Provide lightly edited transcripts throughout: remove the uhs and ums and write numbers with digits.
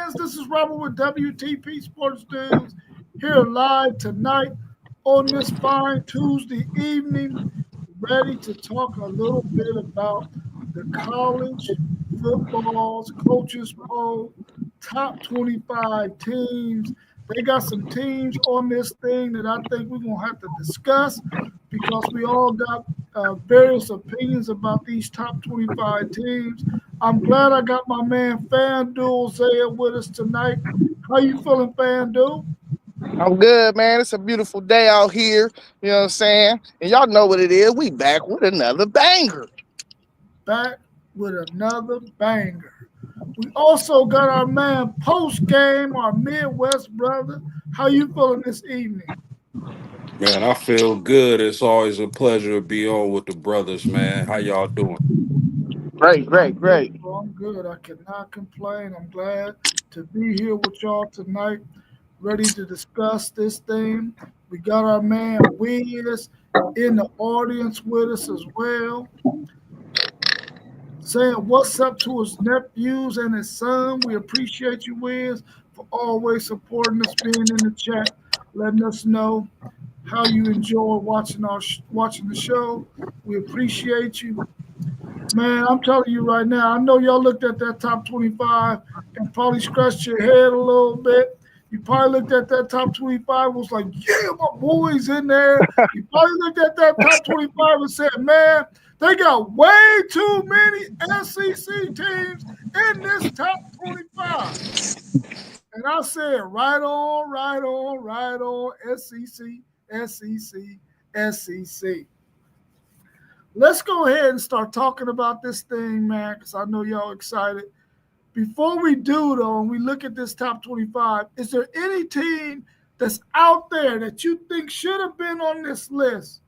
fans? This is Robert with WTP Sports News here live tonight on this fine Tuesday evening, ready to talk a little bit about the college football's coaches poll, top 25 teams. They got some teams on this thing that I think we're going to have to discuss because we all got various opinions about these top 25 teams. I'm glad I got my man FanDuel Zaya with us tonight. How you feeling, FanDuel? I'm good, man. It's a beautiful day out here. You know what I'm saying? And y'all know what it is. We back with another banger. Back with another banger. We also got our man Post Game, our Midwest brother. How you feeling this evening? Man, I feel good. It's always a pleasure to be on with the brothers, man. How y'all doing? Great, I'm great, good, great. bro. I'm good. I cannot complain. I'm glad to be here with y'all tonight, ready to discuss this thing. We got our man Wiz in the audience with us as well, saying what's up to his nephews and his son. We appreciate you, Wiz, for always supporting us, being in the chat, letting us know how you enjoy watching the show. We appreciate you. Man, I'm telling you right now, I know y'all looked at that top 25 and probably scratched your head a little bit. You probably looked at that top 25 and was like, yeah, my boy's in there. You probably looked at that top 25 and said, man, they got way too many SEC teams in this top 25. And I said, right on, right on, right on, SEC, SEC, SEC. Let's go ahead and start talking about this thing, man, because I know y'all excited. Before we do, though, and we look at this top 25, is there any team that's out there that you think should have been on this list,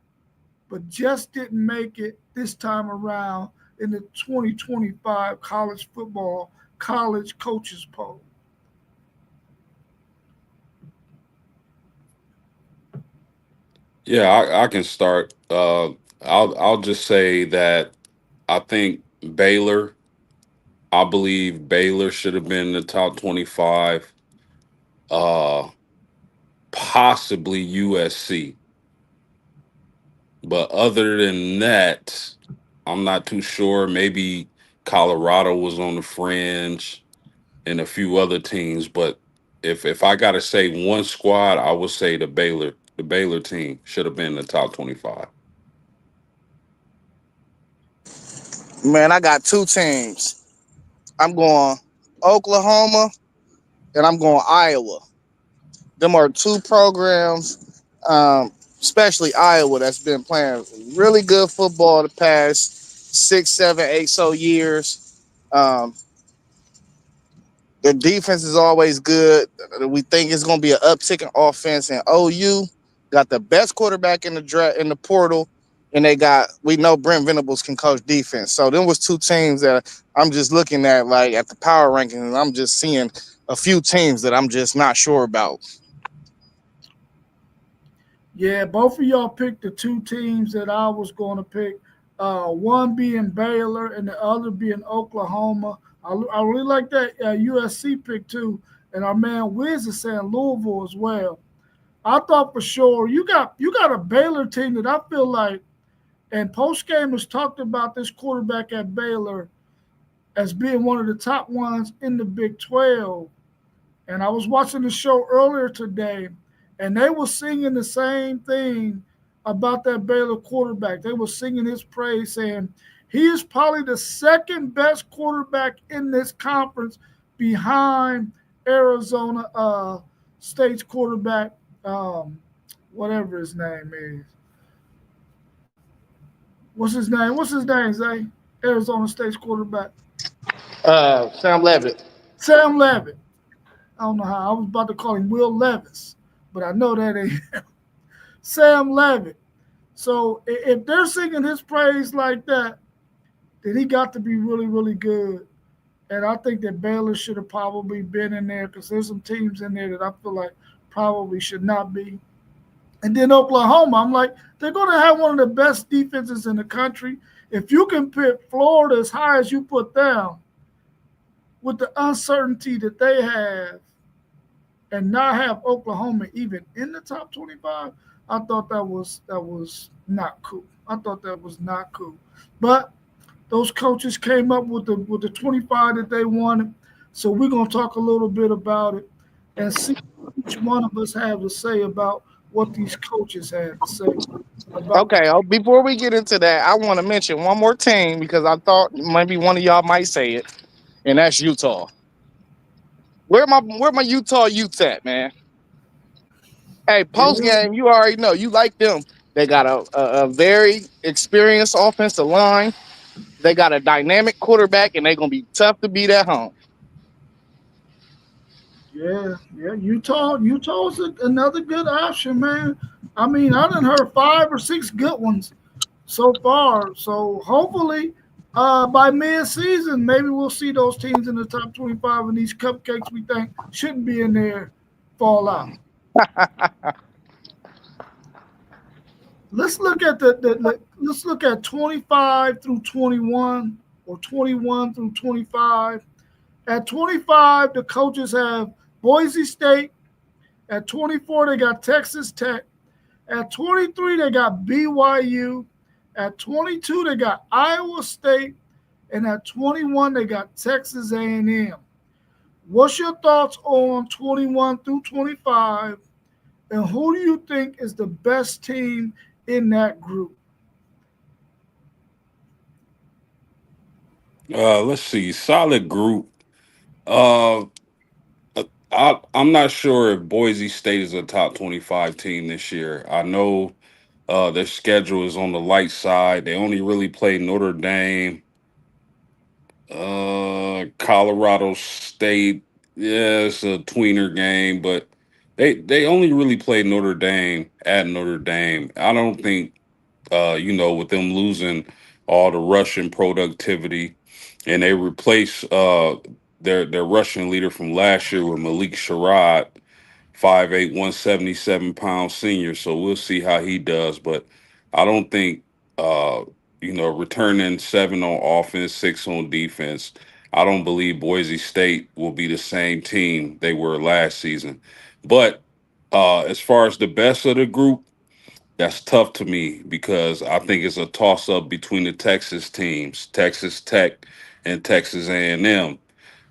but just didn't make it this time around in the 2025 college football college coaches poll? Yeah, I can start. I'll just say that I think Baylor. I believe Baylor should have been in the top 25. Uh, Possibly USC, but other than that, I'm not too sure. Maybe Colorado was on the fringe and a few other teams, but if I got to say one squad, I would say the Baylor team should have been in the top 25. Man, I got two teams. I'm going Oklahoma and I'm going Iowa. Them are two programs, especially Iowa, that's been playing really good football the past 6, 7, 8 so years. Um, their defense is always good. We think it's going to be an uptick in offense. And OU got the best quarterback in the draft in the portal, and we know Brent Venables can coach defense. So them was two teams that I'm just looking at like at the power rankings, and I'm just seeing a few teams that I'm just not sure about. Yeah, both of y'all picked the two teams that I was going to pick. One being Baylor and the other being Oklahoma. I really like that USC pick too. And our man Wiz is saying Louisville as well. I thought for sure you got a Baylor team that I feel like, and post game has talked about this quarterback at Baylor as being one of the top ones in the Big 12. And I was watching the show earlier today, and they were singing the same thing about that Baylor quarterback. They were singing his praise, saying he is probably the second best quarterback in this conference behind Arizona State's quarterback, whatever his name is. What's his name? What's his name, Zay? Arizona State's quarterback. Sam Levitt. Sam Levitt. I don't know how. I was about to call him Will Levis, but I know that ain't him. Sam Levitt. So if they're singing his praise like that, then he got to be really, really good. And I think that Baylor should have probably been in there because there's some teams in there that I feel like probably should not be. And then Oklahoma, I'm like, they're going to have one of the best defenses in the country. If you can put Florida as high as you put them, with the uncertainty that they have and not have Oklahoma even in the top 25, I thought that was not cool. I thought that was not cool. But those coaches came up with the 25 that they wanted. So we're gonna talk a little bit about it and see what each one of us have to say about what these coaches had to say about. Okay, before we get into that, I want to mention one more team because I thought maybe one of y'all might say it, and that's Utah. Where my Utah Utes at, man? Hey, post Yeah, game, you already know you like them. They got a very experienced offensive line. They got a dynamic quarterback, and they're gonna be tough to beat at home. yeah. Utah's another good option, man. I mean, I done heard 5 or 6 good ones so far. So hopefully, by mid-season, maybe we'll see those teams in the top 25, and these cupcakes we think shouldn't be in there fall out. Let's look at let's look at 25 through 21 or 21 through 25. At 25, the coaches have Boise State. At 24, they got Texas Tech. At 23, they got BYU. At 22, they got Iowa State, and at 21, they got Texas A&M. What's your thoughts on 21 through 25, and who do you think is the best team in that group? Let's see. Solid group. Uh, I'm not sure if Boise State is a top 25 team this year. I know their schedule is on the light side. They only really play Notre Dame, Colorado State. Yeah, it's a tweener game, but they only really play Notre Dame at Notre Dame. I don't think with them losing all the Russian productivity, and they replace their Russian leader from last year with Malik Sherrod, 5'8", 177-pound senior. So we'll see how he does. But I don't think returning 7 on offense, 6 on defense. I don't believe Boise State will be the same team they were last season. But as far as the best of the group, that's tough to me because I think it's a toss up between the Texas teams, Texas Tech and Texas A&M.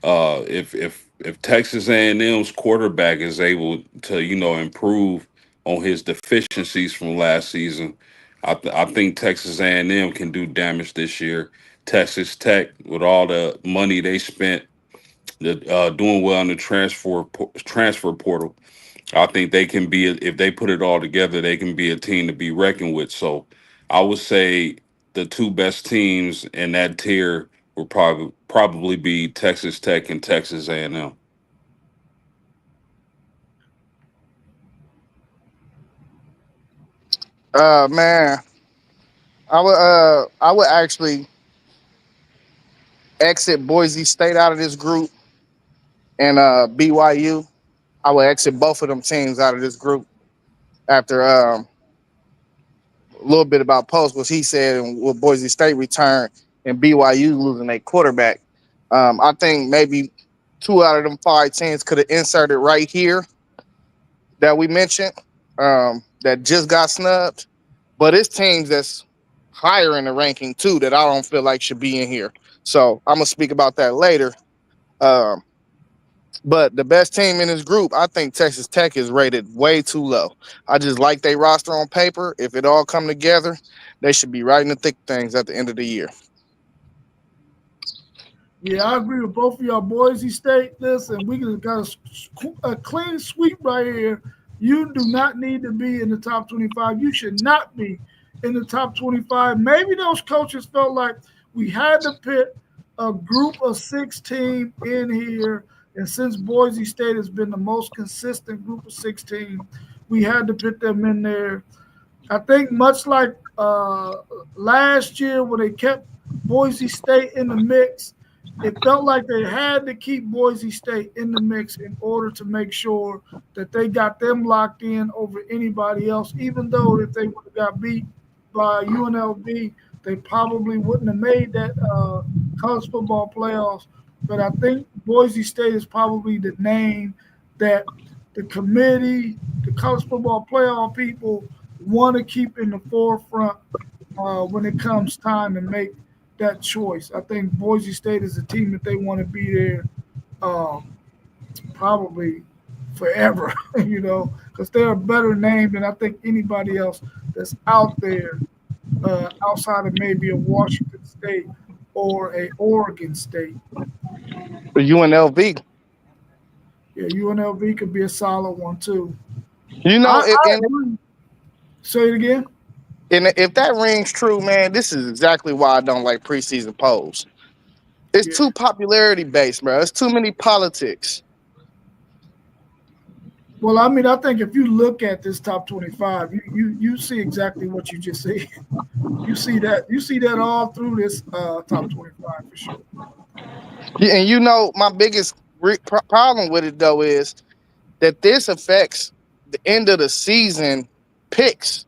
If Texas A&M's quarterback is able to improve on his deficiencies from last season, I think Texas A&M can do damage this year. Texas Tech, with all the money they spent, doing well in the transfer portal, I think they can be, if they put it all together, they can be a team to be reckoned with. So I would say the two best teams in that tier will probably be Texas Tech and Texas A&M. Man, I would actually exit Boise State out of this group and BYU. I would exit both of them teams out of this group after a little bit about Post, what he said, and what Boise State returned and BYU losing a quarterback. I think maybe 2 out of them 5 teams could have inserted right here that we mentioned that just got snubbed. But it's teams that's higher in the ranking too that I don't feel like should be in here. So I'm gonna speak about that later. Um, but the best team in this group, I think Texas Tech is rated way too low. I just like their roster on paper. If it all come together, they should be right in the thick of things at the end of the year. Yeah, I agree with both of y'all. Boise State, listen, we got a clean sweep right here. You do not need to be in the top 25. You should not be in the top 25. Maybe those coaches felt like we had to put a group of 16 in here. And since Boise State has been the most consistent group of 16, we had to put them in there. I think much like last year when they kept Boise State in the mix, it felt like they had to keep Boise State in the mix in order to make sure that they got them locked in over anybody else, even though if they would have got beat by UNLV, they probably wouldn't have made that college football playoffs. But I think Boise State is probably the name that the committee, the college football playoff people want to keep in the forefront when it comes time to make that choice. I think Boise State is a team that they want to be there um, probably forever, because they're a better name than I think anybody else that's out there outside of maybe a Washington State or a Oregon State. For UNLV. Yeah, UNLV could be a solid one too. You know, I agree. Say it again. and if that rings true, man, this is exactly why I don't like preseason polls. It's Yeah. too popularity based, bro. It's too many politics. Well, I mean, I think if you look at this top 25, you see exactly what you just said. You see that all through this top 25 for sure. Yeah, and my biggest problem with it though is that this affects the end of the season picks.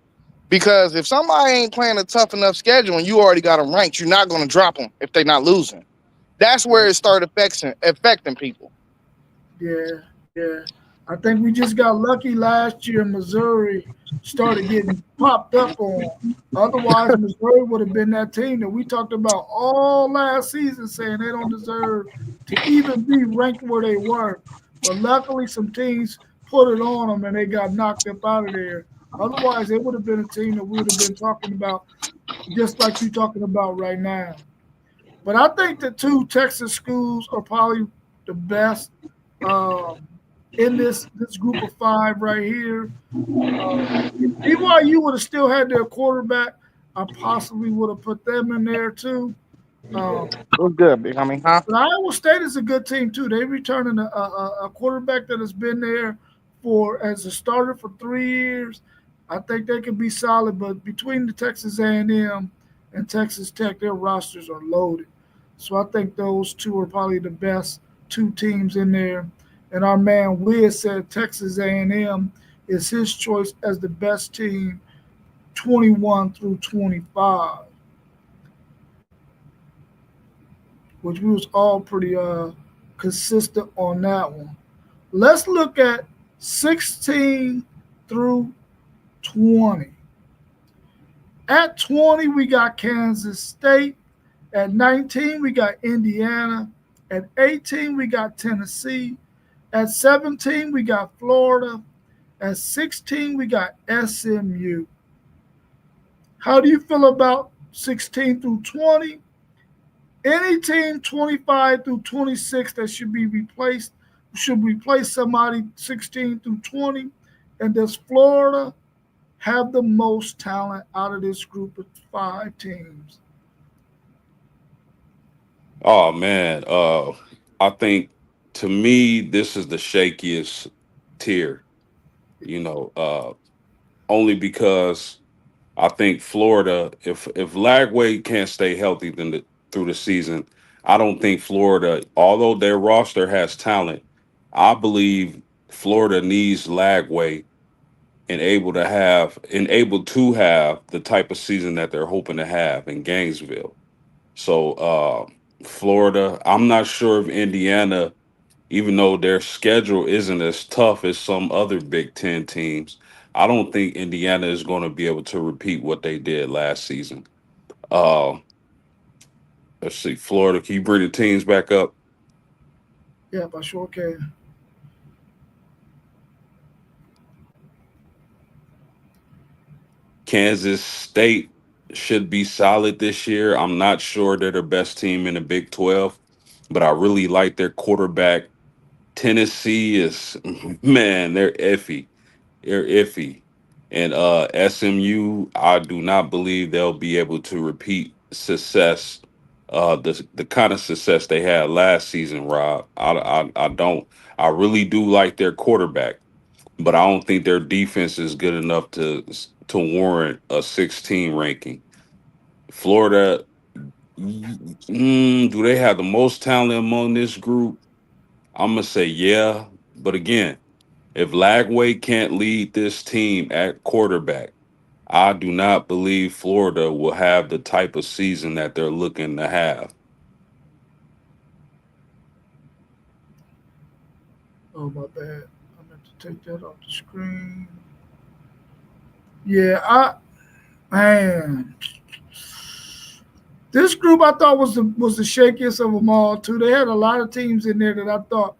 Because if somebody ain't playing a tough enough schedule and you already got them ranked, you're not going to drop them if they're not losing. That's where it started affecting people. Yeah, yeah. I think we just got lucky last year. Missouri started getting popped up on. Otherwise, Missouri would have been that team that we talked about all last season, saying they don't deserve to even be ranked where they were. But luckily, some teams put it on them and they got knocked up out of there. Otherwise, it would have been a team that we would have been talking about, just like you're talking about right now. But I think the two Texas schools are probably the best um, in this group of five right here. If BYU would have still had their quarterback, I possibly would have put them in there too. Um, What's good, big homie? Huh? but Iowa State is a good team too. They returning a quarterback that has been there for as a starter for 3 years. I think they could be solid. But between the Texas A&M and Texas Tech, their rosters are loaded. So I think those two are probably the best two teams in there. And our man Wiz said Texas A&M is his choice as the best team 21 through 25, which we was all pretty consistent on that one. Let's look at 16 through 20. At 20, we got Kansas State. At 19, we got Indiana. At 18, we got Tennessee. At 17, we got Florida. At 16, we got SMU. How do you feel about 16 through 20? Any team 25 through 26 that should replace somebody 16 through 20. And does Florida have the most talent out of this group of five teams? Oh man, I think to me this is the shakiest tier. You know, only because I think Florida, if Lagway can't stay healthy through the season, I don't think Florida, although their roster has talent, I believe Florida needs Lagway and able to have the type of season that they're hoping to have in Gainesville. So Florida, I'm not sure if Indiana, even though their schedule isn't as tough as some other Big Ten teams, I don't think Indiana is going to be able to repeat what they did last season. Uh, let's see, Florida, can you bring the teams back up? Yep, I sure can. Kansas State should be solid this year. I'm not sure they're the best team in the Big 12, but I really like their quarterback. Tennessee is, man, they're iffy. They're iffy. And SMU, I do not believe they'll be able to repeat success, the kind of success they had last season, Rob. I don't. I really do like their quarterback, but I don't think their defense is good enough to warrant a 16 ranking. Florida, do they have the most talent among this group? I'm gonna say yeah, but again, if Lagway can't lead this team at quarterback, I do not believe Florida will have the type of season that they're looking to have. Oh, my bad. I meant to take that off the screen. Yeah, man, this group I thought was the shakiest of them all too. They had a lot of teams in there that I thought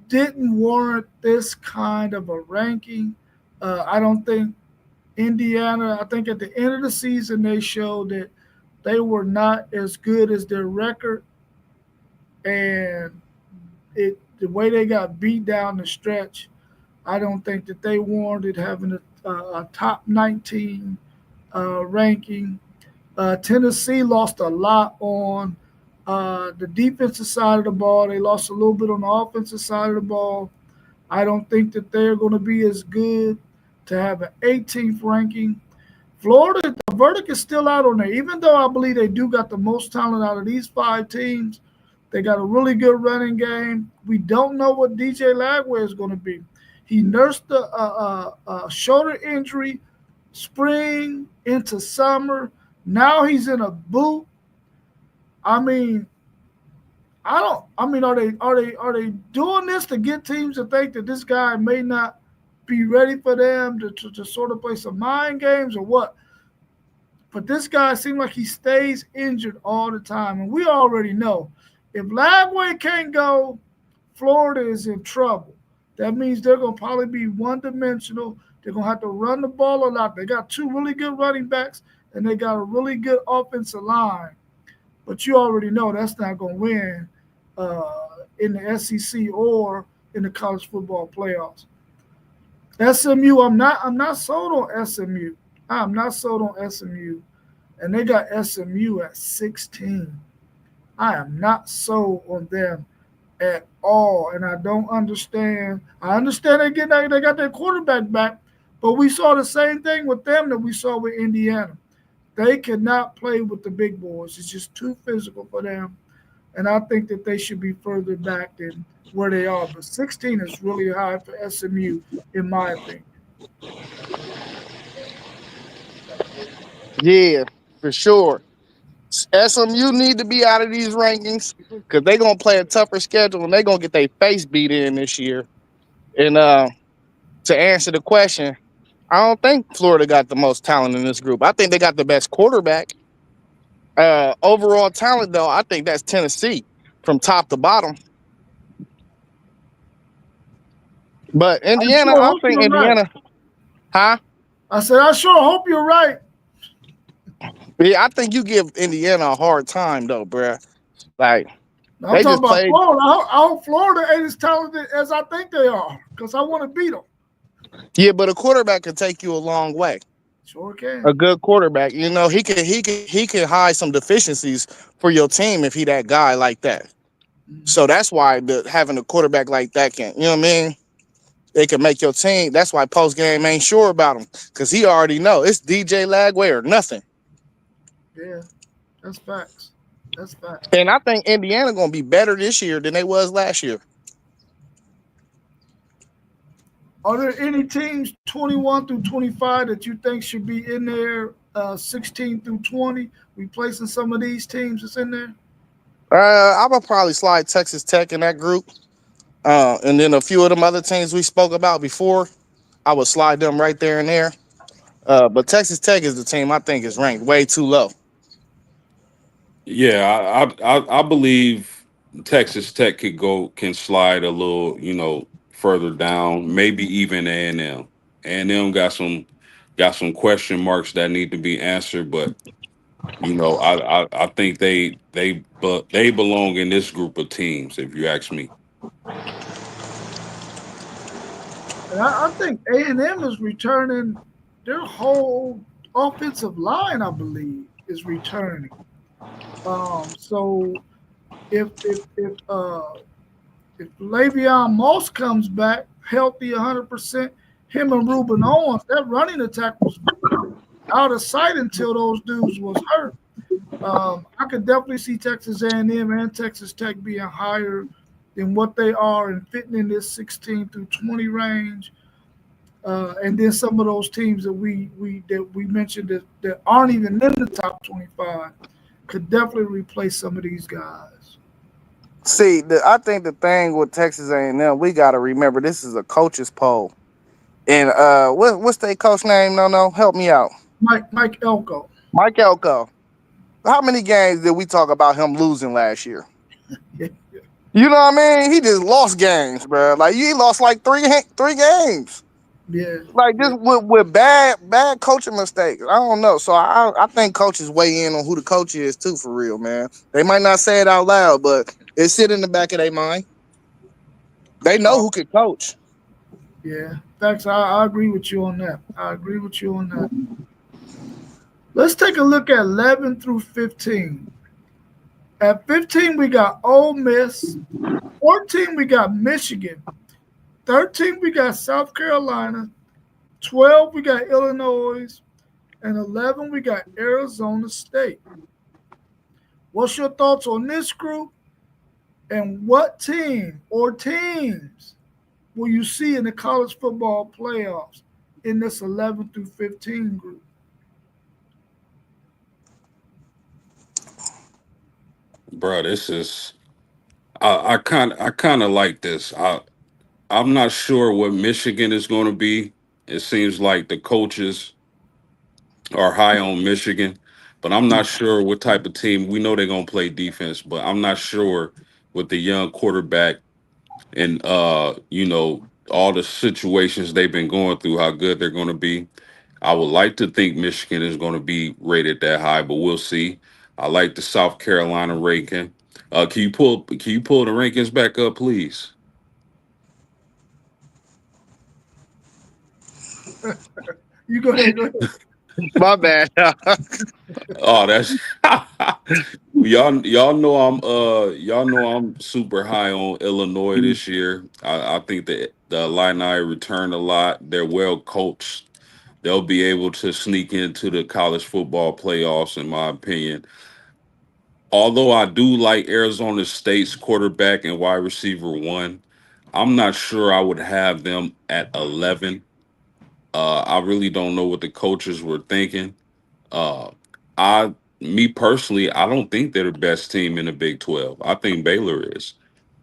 didn't warrant this kind of a ranking. I don't think Indiana. I think at the end of the season they showed that they were not as good as their record, and the way they got beat down the stretch. I don't think that they warranted having a top 19 ranking. Tennessee lost a lot on the defensive side of the ball. They lost a little bit on the offensive side of the ball. I don't think that they're going to be as good to have an 18th ranking. Florida, the verdict is still out on there. Even though I believe they do got the most talent out of these 5 teams, they got a really good running game. We don't know what DJ Lagway is going to be. He nursed a shoulder injury spring into summer. Now he's in a boot. I mean, are they doing this to get teams to think that this guy may not be ready for them to sort of play some mind games or what? But this guy seems like he stays injured all the time, and we already know if Lagway can't go, Florida is in trouble. That means they're going to probably be one-dimensional. They're going to have to run the ball a lot. They got 2 really good running backs, and they got a really good offensive line. But you already know that's not going to win in the SEC or in the college football playoffs. SMU, I'm not sold on SMU. I'm not sold on SMU. And they got SMU at 16. I am not sold on them at all. And I don't understand. I understand they got their quarterback back, but we saw the same thing with them that we saw with Indiana. They cannot play with the big boys. It's just too physical for them. And I think that they should be further back than where they are. But 16 is really high for SMU, in my opinion. Yeah, for sure. SMU need to be out of these rankings because they're going to play a tougher schedule and they're going to get their face beat in this year. And to answer the question, I don't think Florida got the most talent in this group. I think they got the best quarterback. Overall talent, though, I think that's Tennessee from top to bottom. But Indiana, I think Indiana. Right. Huh? I said, I sure hope you're right. Yeah, I think you give Indiana a hard time, though, bruh. Like, I'm talking about Florida. I hope Florida ain't as talented as I think they are because I want to beat them. Yeah, but a quarterback can take you a long way. Sure can. A good quarterback, you know, he can hide some deficiencies for your team if he that guy like that. Mm-hmm. So that's why having a quarterback like that can, you know what I mean? They can make your team. That's why post game ain't sure about him because he already know it's DJ Lagway or nothing. Yeah, that's facts. That's facts. And I think Indiana gonna be better this year than they was last year. Are there any teams 21 through 25 that you think should be in there? 16 through 20, replacing some of these teams that's in there? I would probably slide Texas Tech in that group, and then a few of them other teams we spoke about before. I would slide them right there and there. But Texas Tech is the team I think is ranked way too low. Yeah, I believe Texas Tech can slide a little, further down, maybe even A&M. A&M got some question marks that need to be answered, but I think they belong in this group of teams, if you ask me. And I think A&M is returning their whole offensive line, I believe, is returning. So if Le'Veon Moss comes back healthy 100%, him and Reuben Owens, that running attack was out of sight until those dudes was hurt. I could definitely see Texas A&M and Texas Tech being higher than what they are and fitting in this 16 through 20 range. And then some of those teams that we mentioned that aren't even in the top 25 could definitely replace some of these guys. See, I think the thing with Texas A&M, we got to remember this is a coaches poll. And what's their coach name? No, help me out. Mike Elko. Mike Elko. How many games did we talk about him losing last year? Yeah. You know what I mean? He just lost games, bro. Like he lost like three games. Yeah. Like just with bad coaching mistakes. I don't know. So I think coaches weigh in on who the coach is too, for real, man. They might not say it out loud, but it sit in the back of their mind. They know who can coach. Yeah. Thanks. I agree with you on that. Let's take a look at 11 through 15. At 15, we got Ole Miss. 14, we got Michigan. 13, we got South Carolina. 12, we got Illinois. And 11, we got Arizona State. What's your thoughts on this group? And what team or teams will you see in the college football playoffs in this 11 through 15 group? Bro, this is I kind of like this. I'm not sure what Michigan is going to be. It seems like the coaches are high on Michigan, but I'm not sure what type of team. We know they're going to play defense, but I'm not sure with the young quarterback and all the situations they've been going through how good they're going to be. I would like to think Michigan is going to be rated that high, but we'll see. I like the South Carolina ranking. Can you pull the rankings back up, please? You go ahead. My bad. Oh, that's y'all know I'm super high on Illinois this year. I think that the Illini return a lot. They're well coached. They'll be able to sneak into the college football playoffs, in my opinion. Although I do like Arizona State's quarterback and wide receiver one, I'm not sure I would have them at 11. I really don't know what the coaches were thinking. Uh, I, me personally, I don't think they're the best team in the Big 12. I think Baylor is,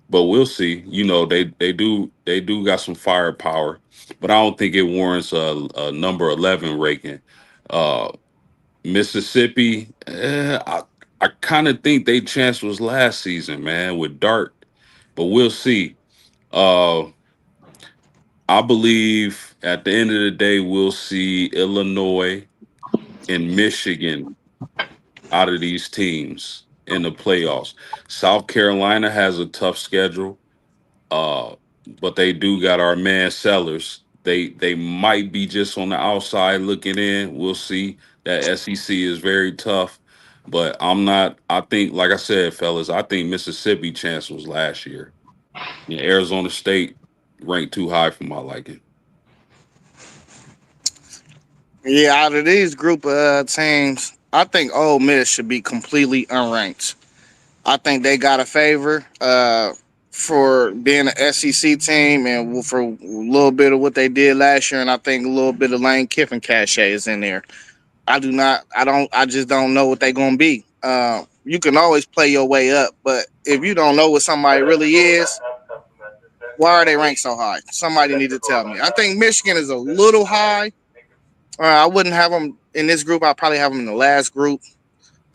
but we'll see. They do got some firepower, but I don't think it warrants a number 11 ranking. Uh, Mississippi, I kind of think they chance was last season, man, with Dart, but we'll see. Uh, I believe at the end of the day, we'll see Illinois and Michigan out of these teams in the playoffs. South Carolina has a tough schedule, uh, but they do got our man Sellers. They might be just on the outside looking in. We'll see. That SEC is very tough, but I'm not. I think, like I said, fellas, I think Mississippi chance was last year. Yeah, Arizona State ranked too high for my liking. Yeah, out of these group of teams, I think Ole Miss should be completely unranked. I think they got a favor for being an SEC team and for a little bit of what they did last year, and I think a little bit of Lane Kiffin cachet is in there. I just don't know what they're gonna be. You can always play your way up, but if you don't know what somebody really is, why are they ranked so high? Somebody need to tell me. I think Michigan is a little high. I wouldn't have them in this group. I'd probably have them in the last group,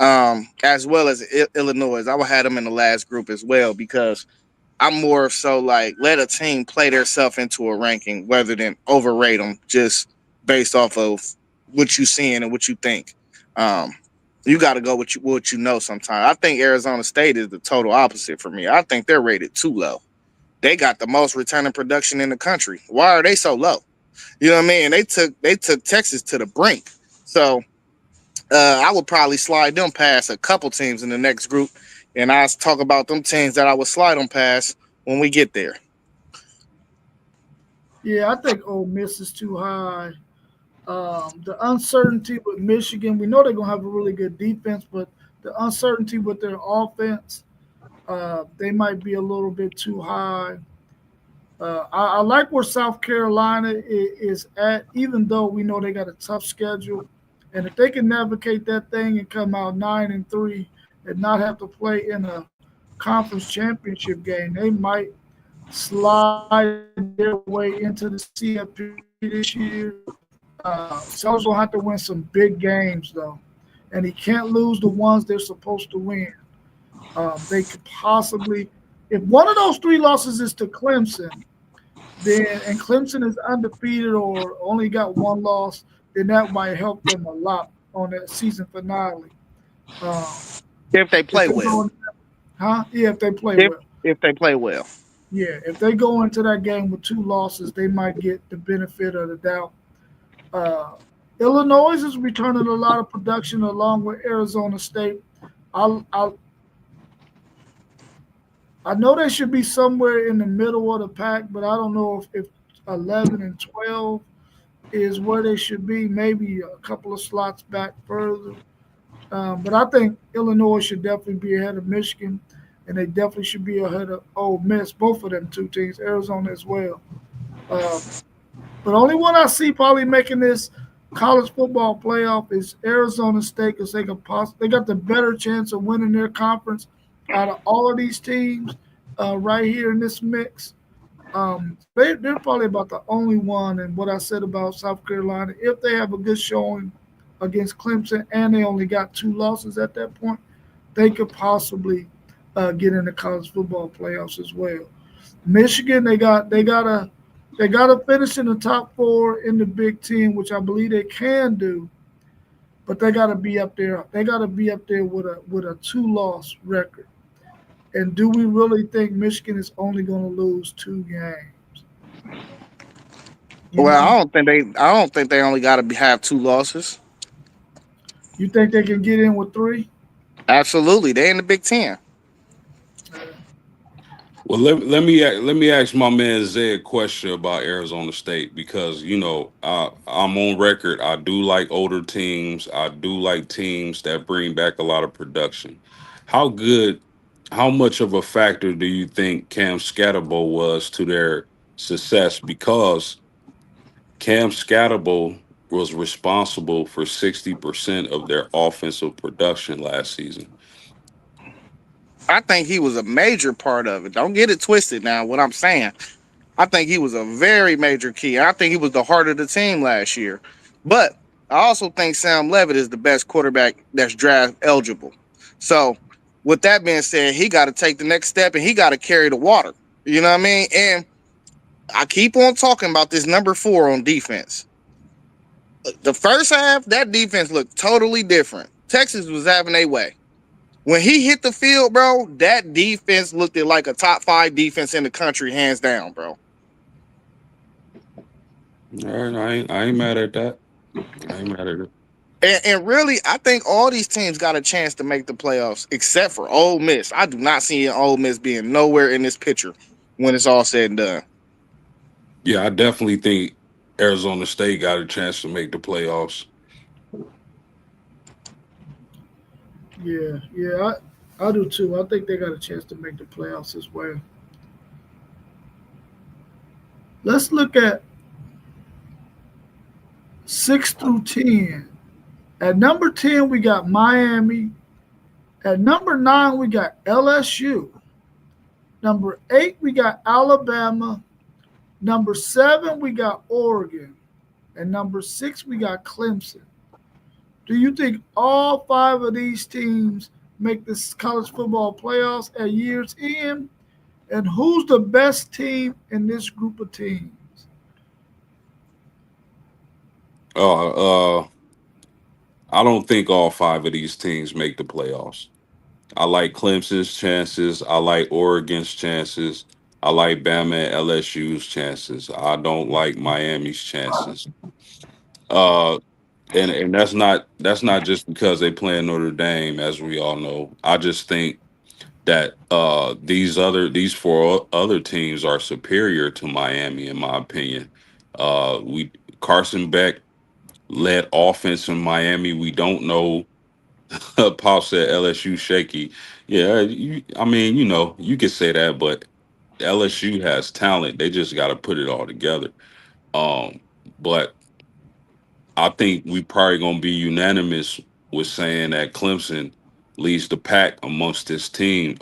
as well as Illinois. I would have them in the last group as well because I'm more so like let a team play themselves into a ranking rather than overrate them just based off of what you seeing and what you think. Um, you got to go with what you know. Sometimes I think Arizona State is the total opposite for me. I think they're rated too low. They got the most returning production in the country. Why are they so low? You know what I mean? They took Texas to the brink. So I would probably slide them past a couple teams in the next group, and I'll talk about them teams that I would slide them past when we get there. Yeah, I think Ole Miss is too high. The uncertainty with Michigan, we know they're gonna have a really good defense, but the uncertainty with their offense, they might be a little bit too high. I like where South Carolina is at, even though we know they got a tough schedule, and if they can navigate that thing and come out 9-3 and not have to play in a conference championship game. They might slide their way into the CFP this year. Sellers will have to win some big games though, and he can't lose the ones they're supposed to win. They could possibly, if one of those three losses is to Clemson, then and Clemson is undefeated or only got one loss, then that might help them a lot on that season finale. Um, If they if play they well. go, huh? Yeah, if they play If well. if they play well. Yeah, if they go into that game with two losses, they might get the benefit of the doubt. Uh, Illinois is returning a lot of production along with Arizona State. I, I I know they should be somewhere in the middle of the pack, but I don't know if 11 and 12 is where they should be. Maybe a couple of slots back further. But I think Illinois should definitely be ahead of Michigan, and they definitely should be ahead of Ole Miss. Both of them two teams, Arizona as well. Um, but only one I see probably making this college football playoff is Arizona State because they got the better chance of winning their conference out of all of these teams right here in this mix. They're probably about the only one. And what I said about South Carolina, if they have a good showing against Clemson and they only got two losses at that point, they could possibly get in the college football playoffs as well. Michigan, they gotta finish in the top four in the Big Ten, which I believe they can do, but they gotta be up there. They gotta be up there with a two-loss record. And do we really think Michigan is only going to lose two games? You Well, know, I don't think they only got to have two losses. you think they can get in with three? Absolutely, they in the Big Ten. Well, let me ask my man Zay a question about Arizona State because I'm on record. I do like older teams. I do like teams that bring back a lot of production. How good, how much of a factor do you think Cam Scatterbo was to their success? Because Cam Scatterbo was responsible for 60% of their offensive production last season. I think he was a major part of it. Don't get it twisted now. What I'm saying, I think he was a very major key. I think he was the heart of the team last year. But I also think Sam Levitt is the best quarterback that's draft eligible. So, with that being said, he got to take the next step and he got to carry the water. You know what I mean? And I keep on talking about this number 4 on defense. The first half, that defense looked totally different. Texas was having a way. When he hit the field, bro, that defense looked like a top 5 defense in the country, hands down, bro. All right, I ain't mad at that. I ain't mad at it. And really, I think all these teams got a chance to make the playoffs, except for Ole Miss. I do not see Ole Miss being nowhere in this picture when it's all said and done. Yeah, I definitely think Arizona State got a chance to make the playoffs. Yeah, I do too. I think they got a chance to make the playoffs as well. Let's look at 6 through 10. At number 10, we got Miami. At number 9, we got LSU. Number 8, we got Alabama. Number 7, we got Oregon. And number 6, we got Clemson. Do you think all 5 of these teams make this college football playoffs at year's end? And who's the best team in this group of teams? Uh, uh, I don't think all five of these teams make the playoffs. I like Clemson's chances. I like Oregon's chances. I like Bama and LSU's chances. I don't like Miami's chances. Uh, and that's not just because they play in Notre Dame, as we all know. I just think that these four other teams are superior to Miami, in my opinion. We Carson Beck led offense in Miami. We don't know. Paul said LSU shaky. Yeah, I mean, you could say that, but LSU has talent. They just got to put it all together. Um, but I think we probably gonna be unanimous with saying that Clemson leads the pack amongst these teams.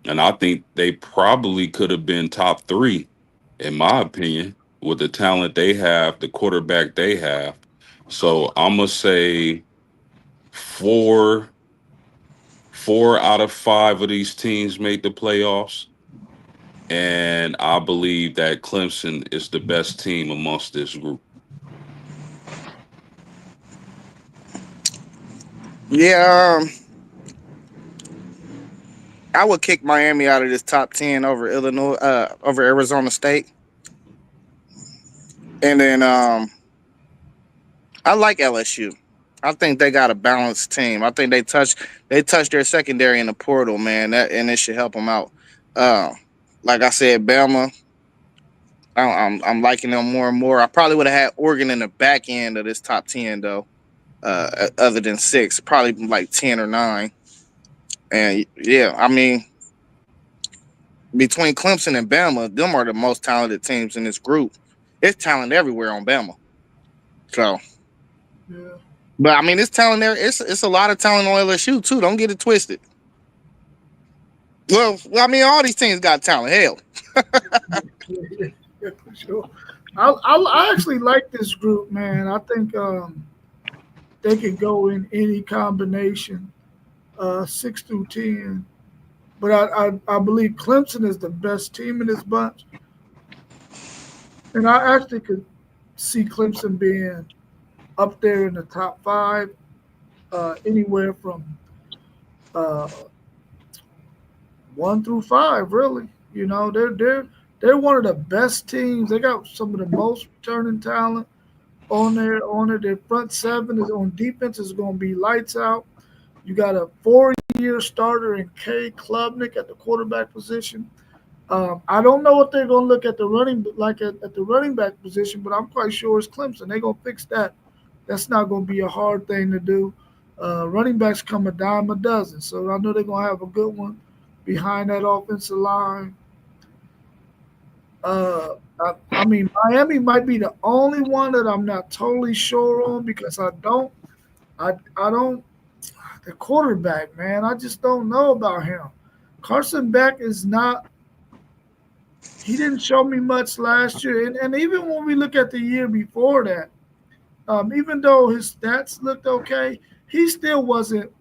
And I think they probably could have been top 3, in my opinion, with the talent they have, the quarterback they have. So I'm gonna say four out of 5 of these teams made the playoffs. And I believe that Clemson is the best team amongst this group. Yeah, I would kick Miami out of this top 10 over over Arizona State. And then I like LSU. I think they got a balanced team. I think they touched their secondary in the portal, man. And it should help them out. Like I said, Bama. I'm liking them more and more. I probably would have had Oregon in the back end of this top 10 though. Other than 6, probably like 10 or 9. And yeah, I mean, between Clemson and Bama, them are the most talented teams in this group. It's talent everywhere on Bama. So, Yeah. but I mean, it's talent there. It's a lot of talent on LSU too. Don't get it twisted. Well, I mean, all these teams got talent. Hell, Yeah, for sure. I actually like this group, man. I think they could go in any combination, 6 through 10. But I believe Clemson is the best team in this bunch, and I actually could see Clemson being up there in the top 5, anywhere from 1 through 5. Really, you know, they're one of the best teams. They got some of the most returning talent on there. Their front 7 is on defense is going to be lights out. You got a 4-year starter in K. Klubnik at the quarterback position. I don't know what they're going to look at the running back position, but I'm quite sure it's Clemson. They're going to fix that. That's not going to be a hard thing to do. Running backs come a dime a dozen, so I know they're going to have a good one behind that offensive line. I mean, Miami might be the only one that I'm not totally sure on because I don't. The quarterback, man, I just don't know about him. Carson Beck is not. He didn't show me much last year, and even when we look at the year before that, even though his stats looked okay, he still wasn't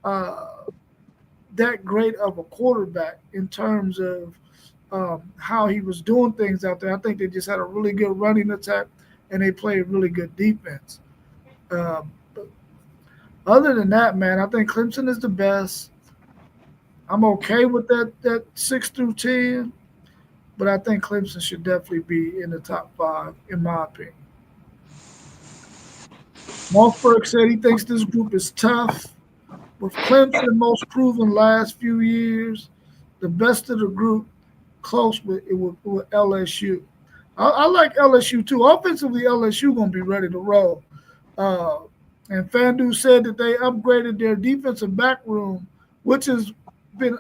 that great of a quarterback in terms of how he was doing things out there. I think they just had a really good running attack, and they played really good defense. But other than that, man, I think Clemson is the best. I'm okay with that 6 through 10, but I think Clemson should definitely be in the top 5, in my opinion. Mossberg said he thinks this group is tough. With Clemson most proven last few years, the best of the group, close with LSU. I like LSU too. Offensively, LSU going to be ready to roll. And FanDuel said that they upgraded their defensive back room, which has been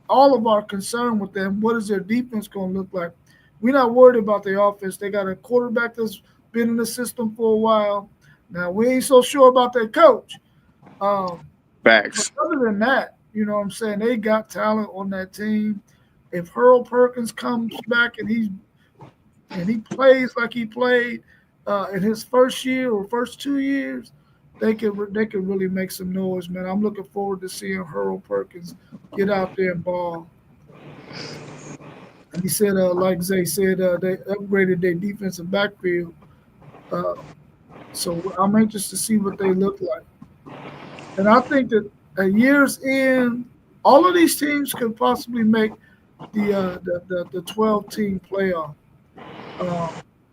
all of our concern with them. What is their defense going to look like? We're not worried about their offense. They got a quarterback that's been in the system for a while. Now, we ain't so sure about their coach. facts. But other than that, you know what I'm saying, they got talent on that team. If Harold Perkins comes back and he plays like he played in his first year or first 2 years, they could really make some noise, man. I'm looking forward to seeing Harold Perkins get out there and ball. And he said, like Zay said, they upgraded their defensive backfield. So I'm anxious to see what they look like. And I think that at year's end, all of these teams could possibly make the 12-team playoff.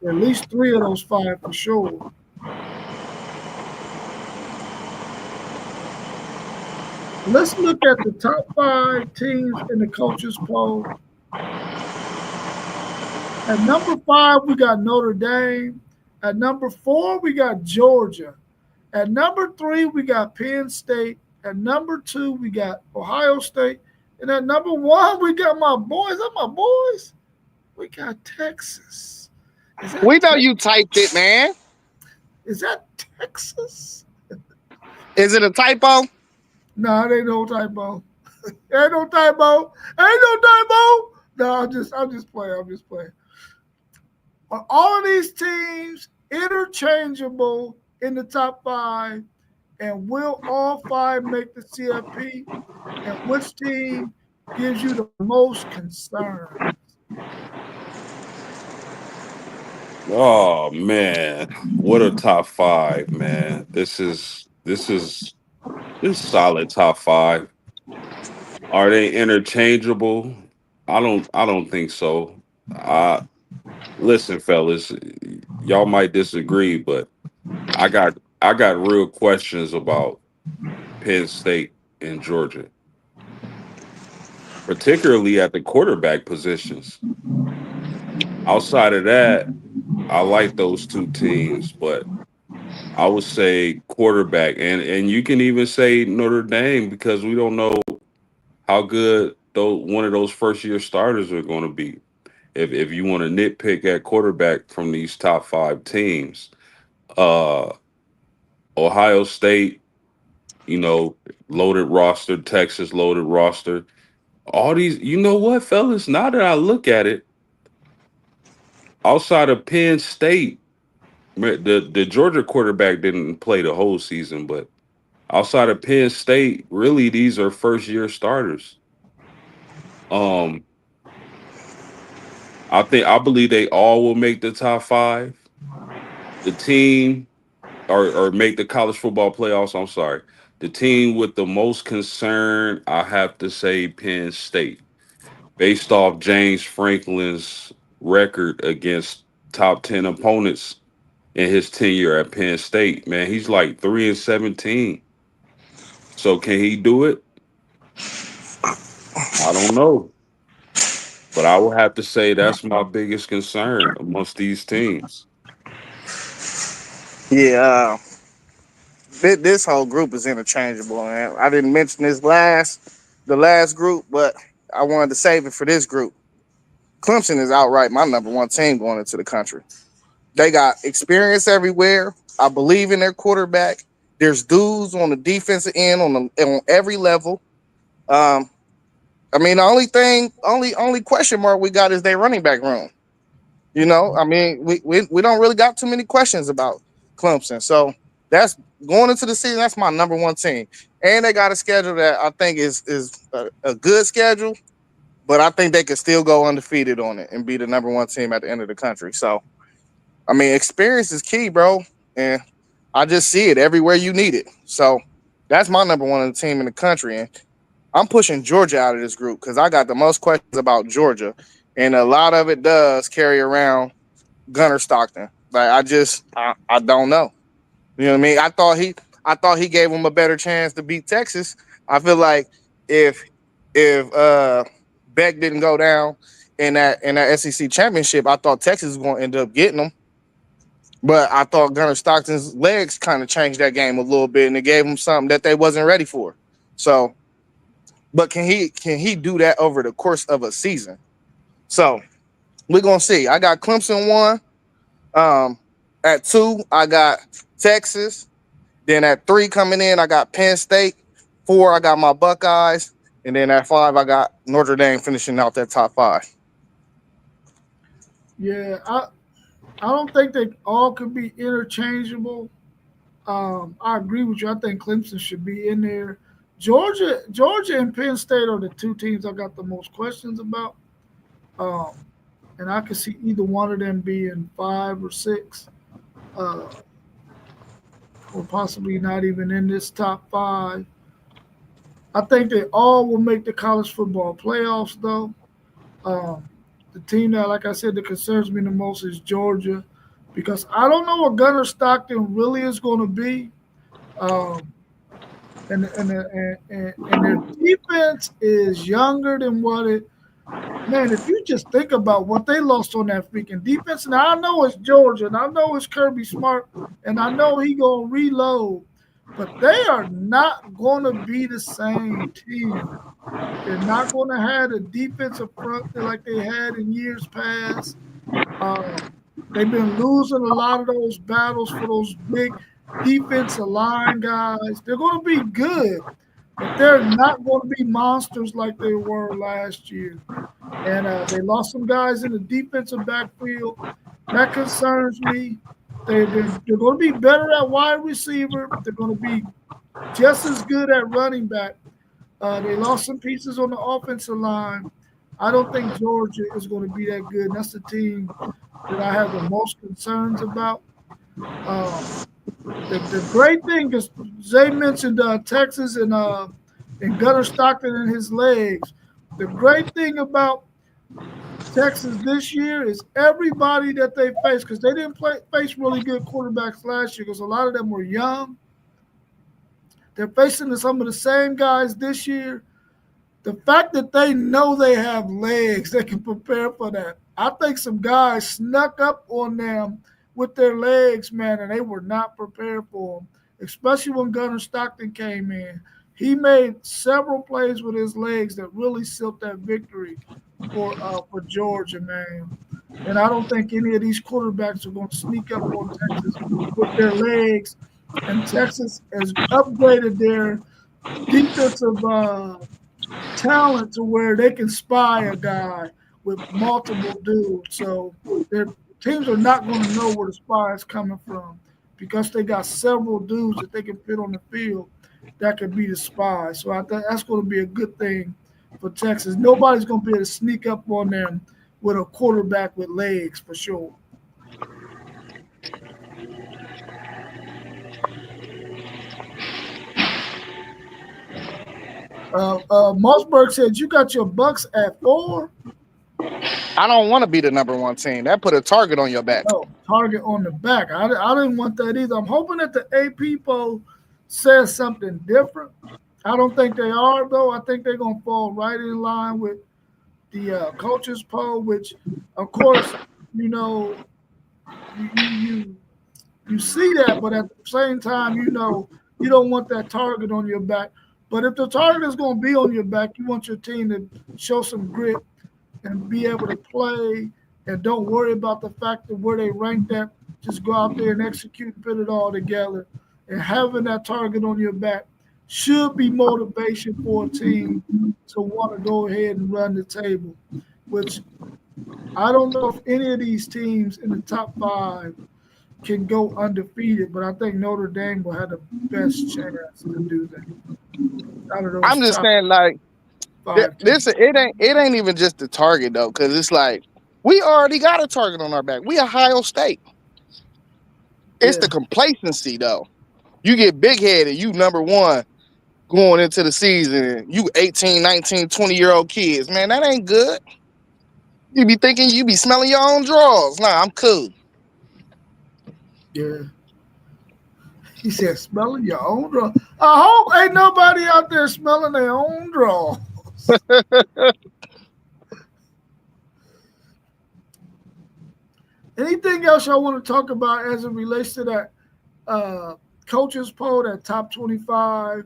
At least 3 of those 5 for sure. Let's look at the top 5 teams in the coaches poll. At number 5, we got Notre Dame. At number 4, we got Georgia. At number 3, we got Penn State. At number 2, we got Ohio State. And at number 1, we got my boys. That's my boys. We got Texas. We know you typed it, man. Is that Texas? Is it a typo? Nah, it ain't no typo. Ain't no typo. Ain't no typo. No, I'm just playing. I'm just playing. Are all of these teams interchangeable in the top five? And will all five make the CFP? And which team gives you the most concern? Oh man, what a top five, man. This is solid top five. Are they interchangeable? I don't think so. Uh Listen, fellas, y'all might disagree, but I got real questions about Penn State and Georgia, particularly at the quarterback positions. Outside of that, I like those two teams, but I would say quarterback, and you can even say Notre Dame because we don't know how good those one of those first year starters are going to be. If you want to nitpick at quarterback from these top five teams, uh, Ohio State, you know, loaded roster, Texas loaded roster. All these, you know what, fellas? Now that I look at it, outside of Penn State, the Georgia quarterback didn't play the whole season, but outside of Penn State, really these are first year starters. Um, I believe they all will make the top five. The team or make the college football playoffs. I'm sorry. The team with the most concern, I have to say Penn State, based off James Franklin's record against top 10 opponents in his tenure at Penn State. Man, he's like 3-17. So can he do it? I don't know. But I would have to say that's my biggest concern amongst these teams. Yeah, this whole group is interchangeable, man. I didn't mention the last group, but I wanted to save it for this group. Clemson is outright my number one team going into the country. They got experience everywhere. I believe in their quarterback. There's dudes on the defensive end on every level. Um, I mean, the only question mark we got is their running back room. You know, I mean, we don't really got too many questions about Clemson. So that's going into the season. That's my number one team, and they got a schedule that I think is a good schedule, but I think they could still go undefeated on it and be the number one team at the end of the country. So I mean, experience is key, bro, and I just see it everywhere you need it. So that's my number one team in the country, and I'm pushing Georgia out of this group because I got the most questions about Georgia, and a lot of it does carry around Gunnar Stockton. Like I don't know. You know what I mean? I thought he gave him a better chance to beat Texas. I feel like if if Beck didn't go down in that SEC championship, I thought Texas was going to end up getting them. But I thought Gunnar Stockton's legs kind of changed that game a little bit, and it gave him something that they wasn't ready for. So, but can he do that over the course of a season? So we're gonna see. I got Clemson one. At two, I got Texas. Then at three coming in, I got Penn State. Four, I got my Buckeyes. And then at five, I got Notre Dame finishing out that top five. Yeah, I don't think they all could be interchangeable. I agree with you. I think Clemson should be in there. Georgia, and Penn State are the two teams I got the most questions about. Um, and I could see either one of them being five or six, uh, or possibly not even in this top five. I think they all will make the college football playoffs, though. Um, the team that, like I said, that concerns me the most is Georgia, because I don't know what Gunnar Stockton really is going to be. Um, and their defense is younger than what it. Man, if you just think about what they lost on that freaking defense, and I know it's Georgia, and I know it's Kirby Smart, and I know he gonna reload, but they are not gonna be the same team. They're not gonna have the defensive front like they had in years past. Um, they've been losing a lot of those battles for those big. defensive line guys. They're going to be good, but they're not going to be monsters like they were last year. And they lost some guys in the defensive backfield. That concerns me. They're going to be better at wide receiver. They're going to be just as good at running back. They lost some pieces on the offensive line. I don't think Georgia is going to be that good. And that's the team that I have the most concerns about. The great thing is Zay mentioned Texas and Gunnar Stockton and his legs. The great thing about Texas this year is everybody that they face, because they didn't face really good quarterbacks last year because a lot of them were young. They're facing some of the same guys this year. The fact that they know they have legs, they can prepare for that. I think some guys snuck up on them with their legs, man, and they were not prepared for them, especially when Gunnar Stockton came in. He made several plays with his legs that really sealed that victory for Georgia, man. And I don't think any of these quarterbacks are going to sneak up on Texas with their legs. And Texas has upgraded their defensive talent to where they can spy a guy with multiple dudes. So their teams are not going to know where the spy is coming from because they got several dudes that they can put on the field that could be the spy. So I think that's going to be a good thing for Texas. Nobody's going to be able to sneak up on them with a quarterback with legs for sure. Mossberg said you got your Bucks at 4. I don't want to be the number one team. That put a target on your back. No, target on the back. I didn't want that either. I'm hoping that the AP poll says something different. I don't think they are, though. I think they're going to fall right in line with the coaches poll, which, of course, you know, you see that, but at the same time, you know, you don't want that target on your back. But if the target is going to be on your back, you want your team to show some grit and be able to play and don't worry about the fact of where they ranked at. Just go out there and execute and put it all together. And having that target on your back should be motivation for a team to want to go ahead and run the table, which I don't know if any of these teams in the top 5 can go undefeated, but I think Notre Dame will have the best chance to do that. I'm just saying, like, it ain't even just the target though, because it's like we already got a target on our back. We Ohio State. It's the complacency though. You get big headed, you number 1 going into the season, you 18, 19, 20-year-old kids. Man, that ain't good. You be thinking you be smelling your own drawers. Nah, I'm cool. Yeah. He said, smelling your own drawers. I hope ain't nobody out there smelling their own drawers. Anything else y'all want to talk about as it relates to that coaches poll, that top 25?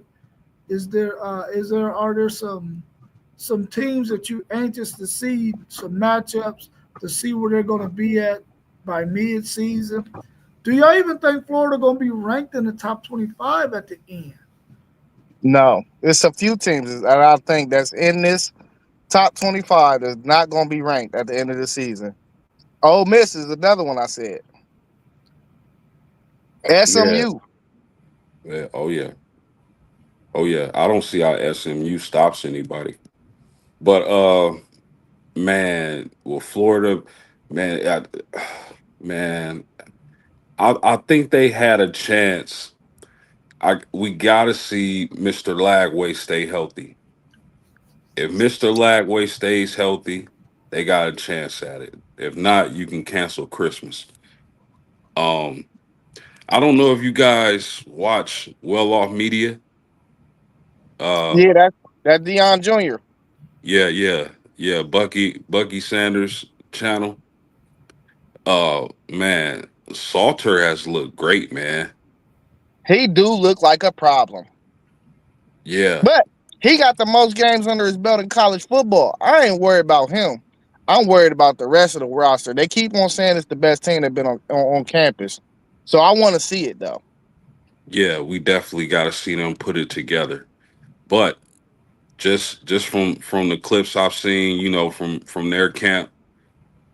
Are there some teams that you anxious to see, some matchups to see where they're going to be at by mid-season? Do y'all even think Florida going to be ranked in the top 25 at the end? No, it's a few teams that I think that's in this top 25 that's not going to be ranked at the end of the season. Ole Miss is another one I said. SMU. Yeah. Oh yeah. I don't see how SMU stops anybody. But man, well, Florida, man, I think they had a chance. We got to see Mr. Lagway stay healthy. If Mr. Lagway stays healthy, they got a chance at it. If not, you can cancel Christmas. I don't know if you guys watch Well Off Media. Yeah, that's Deion Jr. Yeah. Bucky Sanders channel. Man, Salter has looked great, man. He do look like a problem. Yeah. But he got the most games under his belt in college football. I ain't worried about him. I'm worried about the rest of the roster. They keep on saying it's the best team that's been on campus. So I want to see it, though. Yeah, we definitely got to see them put it together. But just from the clips I've seen, from their camp,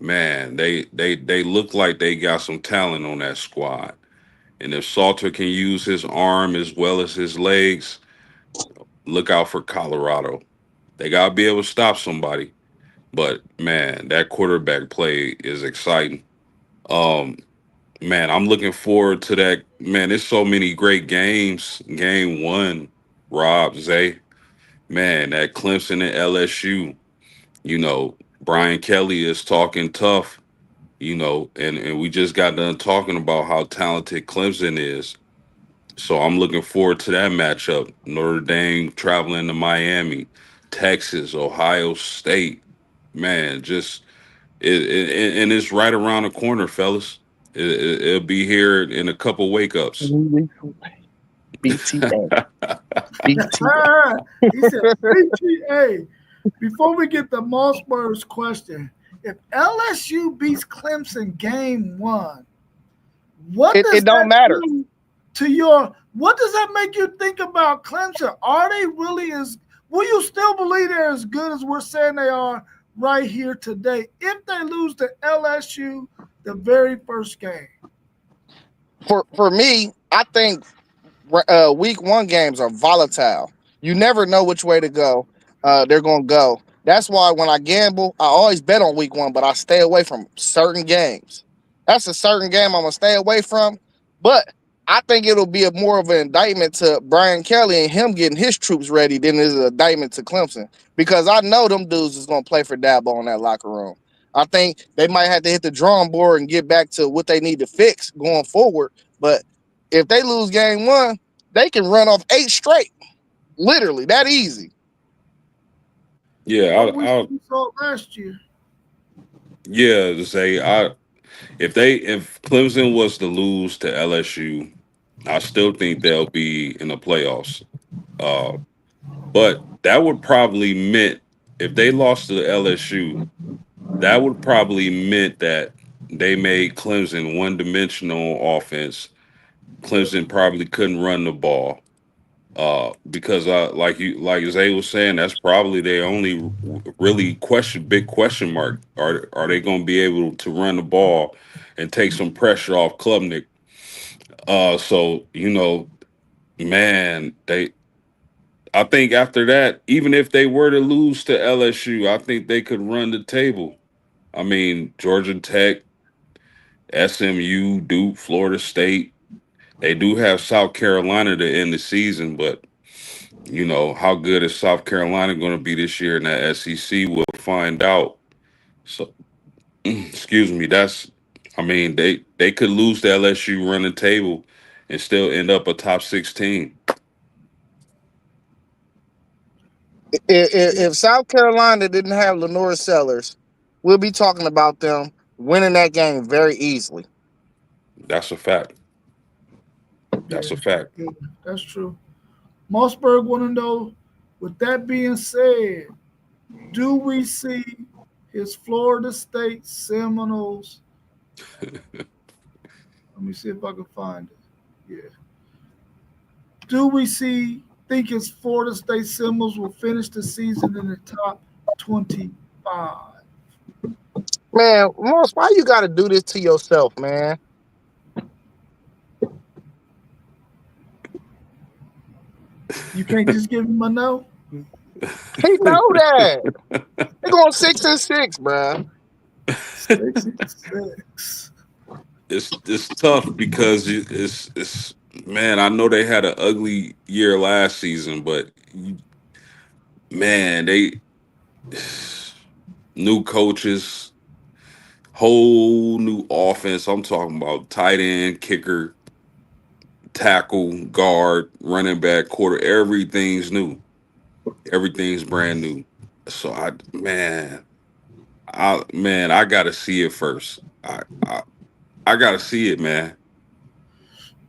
man, they look like they got some talent on that squad. And if Salter can use his arm as well as his legs, look out for Colorado. They gotta be able to stop somebody. But man, that quarterback play is exciting. Um, man, I'm looking forward to that. Man, there's so many great games. Game one, Rob, Zay. Man, that Clemson and LSU. Brian Kelly is talking tough. And we just got done talking about how talented Clemson is. So I'm looking forward to that matchup. Notre Dame traveling to Miami, Texas, Ohio State. Man, just and it's right around the corner, fellas. It'll be here in a couple wake ups. BTA. He said, PTA. Before we get to Mossberg's question, if LSU beats Clemson game one, It don't matter. What does that make you think about Clemson? Are they really will you still believe they're as good as we're saying they are right here today if they lose to LSU the very first game? For me, I think week one games are volatile. You never know which way to go. They're going to go. That's why when I gamble, I always bet on week one, but I stay away from certain games. That's a certain game I'm going to stay away from. But I think it'll be more of an indictment to Brian Kelly and him getting his troops ready than it is an indictment to Clemson. Because I know them dudes is going to play for Dabo in that locker room. I think they might have to hit the drawing board and get back to what they need to fix going forward. But if they lose game one, they can run off 8 straight. Literally, that easy. Yeah, We saw last year. yeah. To say, if Clemson was to lose to LSU, I still think they'll be in the playoffs. Uh, but that would probably meant if they lost to LSU, that would probably meant that they made Clemson one dimensional on offense. Clemson probably couldn't run the ball. Because like Zay was saying, that's probably their only really big question mark. Are they going to be able to run the ball and take some pressure off Klubnik? So man, I think after that, even if they were to lose to LSU, I think they could run the table. I mean, Georgia Tech, SMU, Duke, Florida State, they do have South Carolina to end the season, but how good is South Carolina going to be this year in that SEC? We'll find out. So, excuse me. They could lose to LSU, run the table, and still end up a top 16. If South Carolina didn't have Lenore Sellers, we'll be talking about them winning that game very easily. That's a fact. That's a fact. Yeah, that's true. Mossberg want to know, with that being said, do we see his Florida State Seminoles? Let me see if I can find it. Yeah. Do we think his Florida State Seminoles will finish the season in the top 25? Man, Moss, why you got to do this to yourself, man? You can't just give him a no? He know that. They're going 6-6, bro. 6-6. It's tough because it's man. I know they had an ugly year last season, but man, they new coaches, whole new offense. I'm talking about tight end, kicker, tackle, guard, running back, quarter. Everything's new. Everything's brand new. So I gotta see it first. I gotta see it, man.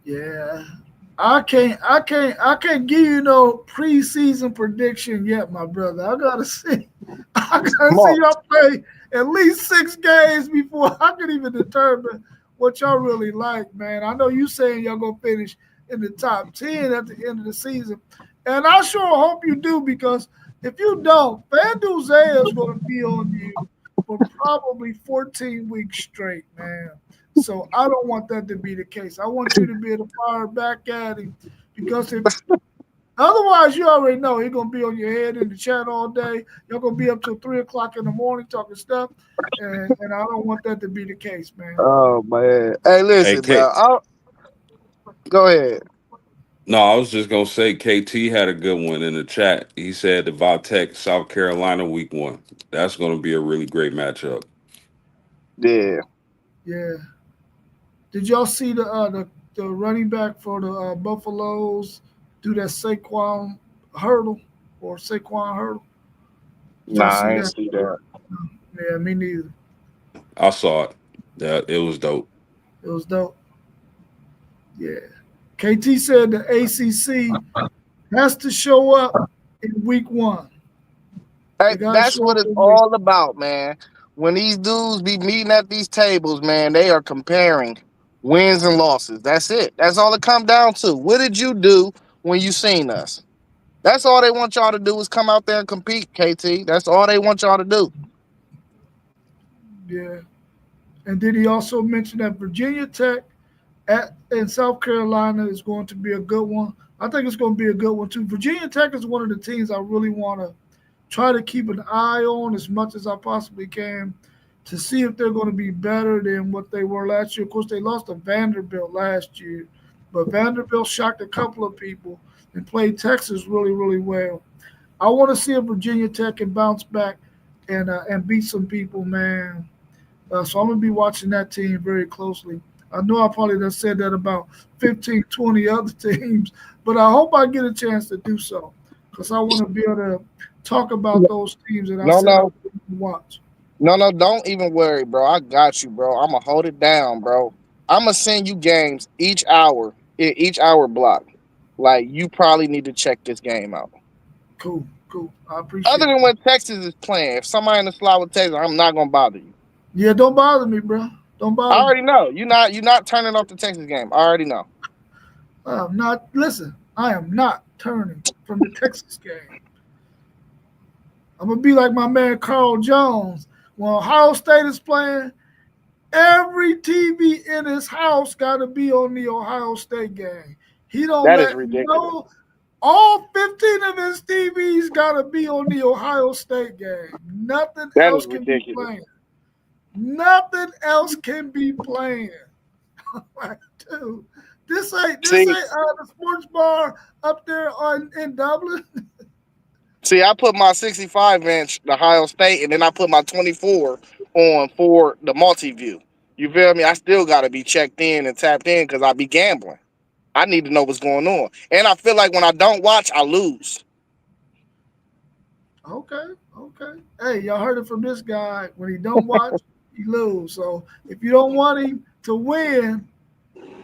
Yeah. I can't give you no preseason prediction yet, my brother. I gotta see y'all play at least 6 games before I can even determine what y'all really like, man. I know you saying y'all gonna finish in the top 10 at the end of the season. And I sure hope you do, because if you don't, FanDuel Zay is going to be on you for probably 14 weeks straight, man. So I don't want that to be the case. I want you to be able to fire back at him, because if otherwise, you already know he's gonna be on your head in the chat all day. You're gonna be up till 3 o'clock in the morning talking stuff, and I don't want that to be the case, man. Oh man. Hey, Hey, listen, K. man. Go ahead. No, I was just gonna say KT had a good one in the chat. He said the Valtech South Carolina week 1. That's gonna be a really great matchup. Yeah. Yeah. Did y'all see the running back for the Buffaloes do that Saquon hurdle or Saquon hurdle? Did Nah, y'all see I ain't that? see that. Yeah, me neither. I saw it. That it was dope. It was dope. Yeah. KT said the ACC has to show up in week 1. Hey, They got to that's show what up it's in week. all about, man. When these dudes be meeting at these tables, man, they are comparing wins and losses. That's it. That's all it come down to. What did you do when you seen us? That's all they want y'all to do is come out there and compete, KT. That's all they want y'all to do. Yeah. And did he also mention that Virginia Tech in South Carolina is going to be a good one? I think it's going to be a good one too. Virginia Tech is one of the teams I really want to try to keep an eye on as much as I possibly can to see if they're going to be better than what they were last year. Of course, they lost to Vanderbilt last year, but Vanderbilt shocked a couple of people and played Texas really, really well. I want to see if Virginia Tech can bounce back and beat some people, man. So I'm going to be watching that team very closely. I know I probably done said that about 15, 20 other teams, but I hope I get a chance to do so, because I want to be able to talk about those teams that I No, said I no, would watch. no, don't even worry, bro. I got you, bro. I'ma hold it down, bro. I'ma send you games each hour block. Like you probably need to check this game out. Cool, cool. I Other appreciate than that. when Texas is playing, if somebody in the slot with Texas, I'm not gonna bother you. Yeah, don't bother me, bro. Don't I bother me. already know. You're not turning off the Texas game. I already know. I'm not, listen, I am not turning from the Texas game. I'm going to be like my man Carl Jones. When Ohio State is playing, every TV in his house got to be on the Ohio State game. He don't That is let ridiculous. no, all 15 of his TVs got to be on the Ohio State game. Nothing That is else can be ridiculous. playing. Nothing else can be playing. Like, dude, this See, ain't the sports bar up there in Dublin. I put my 65 inch the Ohio State, and then I put my 24 on for the multi view. You feel me? I still gotta be checked in and tapped in because I be gambling. I need to know what's going on, and I feel like when I don't watch, I lose. Okay, okay. Hey, y'all heard it from this guy. When he don't watch, he lose. So if you don't want him to win,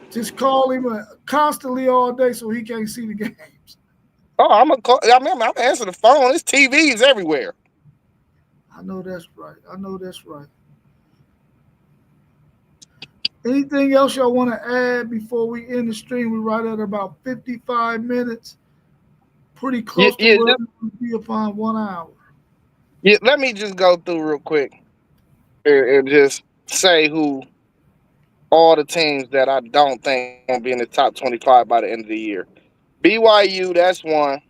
just call him constantly all day so he can't see the games. Oh, I'm gonna call. I mean, I'm gonna answer the phone. There's TVs everywhere. I know that's right. I know that's right. Anything else y'all want to add before we end the stream? We're right at about 55 minutes. Pretty Yeah, close to yeah, where just, we would be upon 1 hour. yeah. Let me just go through real quick and just say who all the teams that I don't think gonna be in the top 25 by the end of the year. BYU, that's one.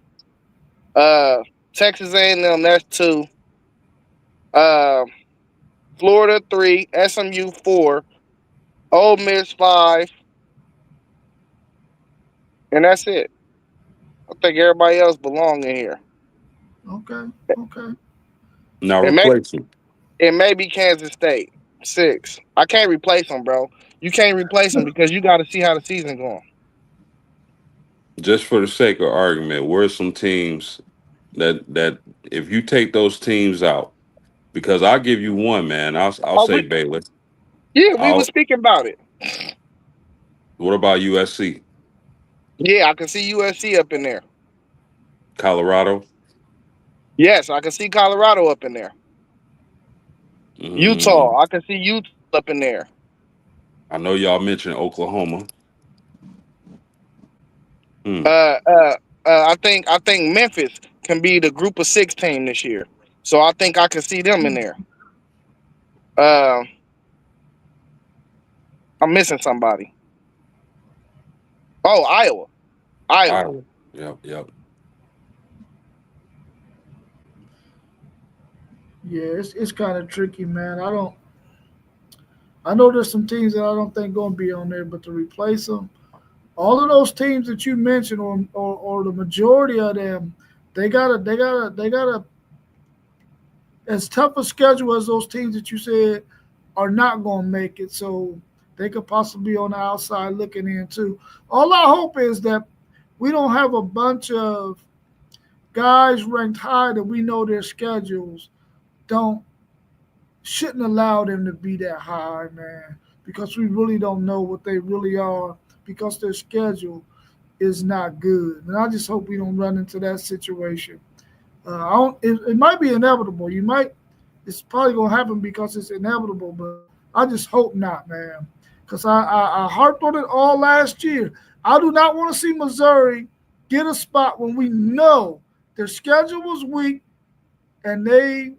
Texas A&M, that's two. Uh, Florida 3, SMU 4, Ole Miss 5, and that's it. I think everybody else belong in here. Okay, okay. Now It may replace him. it may be Kansas State 6. I can't replace them, bro. You can't replace them because you got to see how the season going. Just for the sake of argument, where's some teams that if you take those teams out, because I'll give you one, man. I'll Oh, say Baylor. we were I'll speaking about it. What about USC, Yeah, I can see USC up in there. Colorado? Yes, I can see Colorado up in there. Utah, Mm, I can see Utah up in there. I know y'all mentioned Oklahoma. I think Memphis can be the Group of 6 team this year, so I think I can see them in there. Uh, I'm missing somebody. Oh, Iowa. Iowa. Yep. Yeah, it's kind of tricky, man. I know there's some teams that I don't think going to be on there, but to replace them, all of those teams that you mentioned, or the majority of them, they gotta as tough a schedule as those teams that you said are not going to make it. So they could possibly be on the outside looking in too. All I hope is that we don't have a bunch of guys ranked high that we know their schedules don't shouldn't allow them to be that high, man, because we really don't know what they really are because their schedule is not good. And I just hope we don't run into that situation. I don't. It might be inevitable. You might. It's probably gonna happen because it's inevitable. But I just hope not, man. Because I harped on it all last year. I do not want to see Missouri get a spot when we know their schedule was weak and they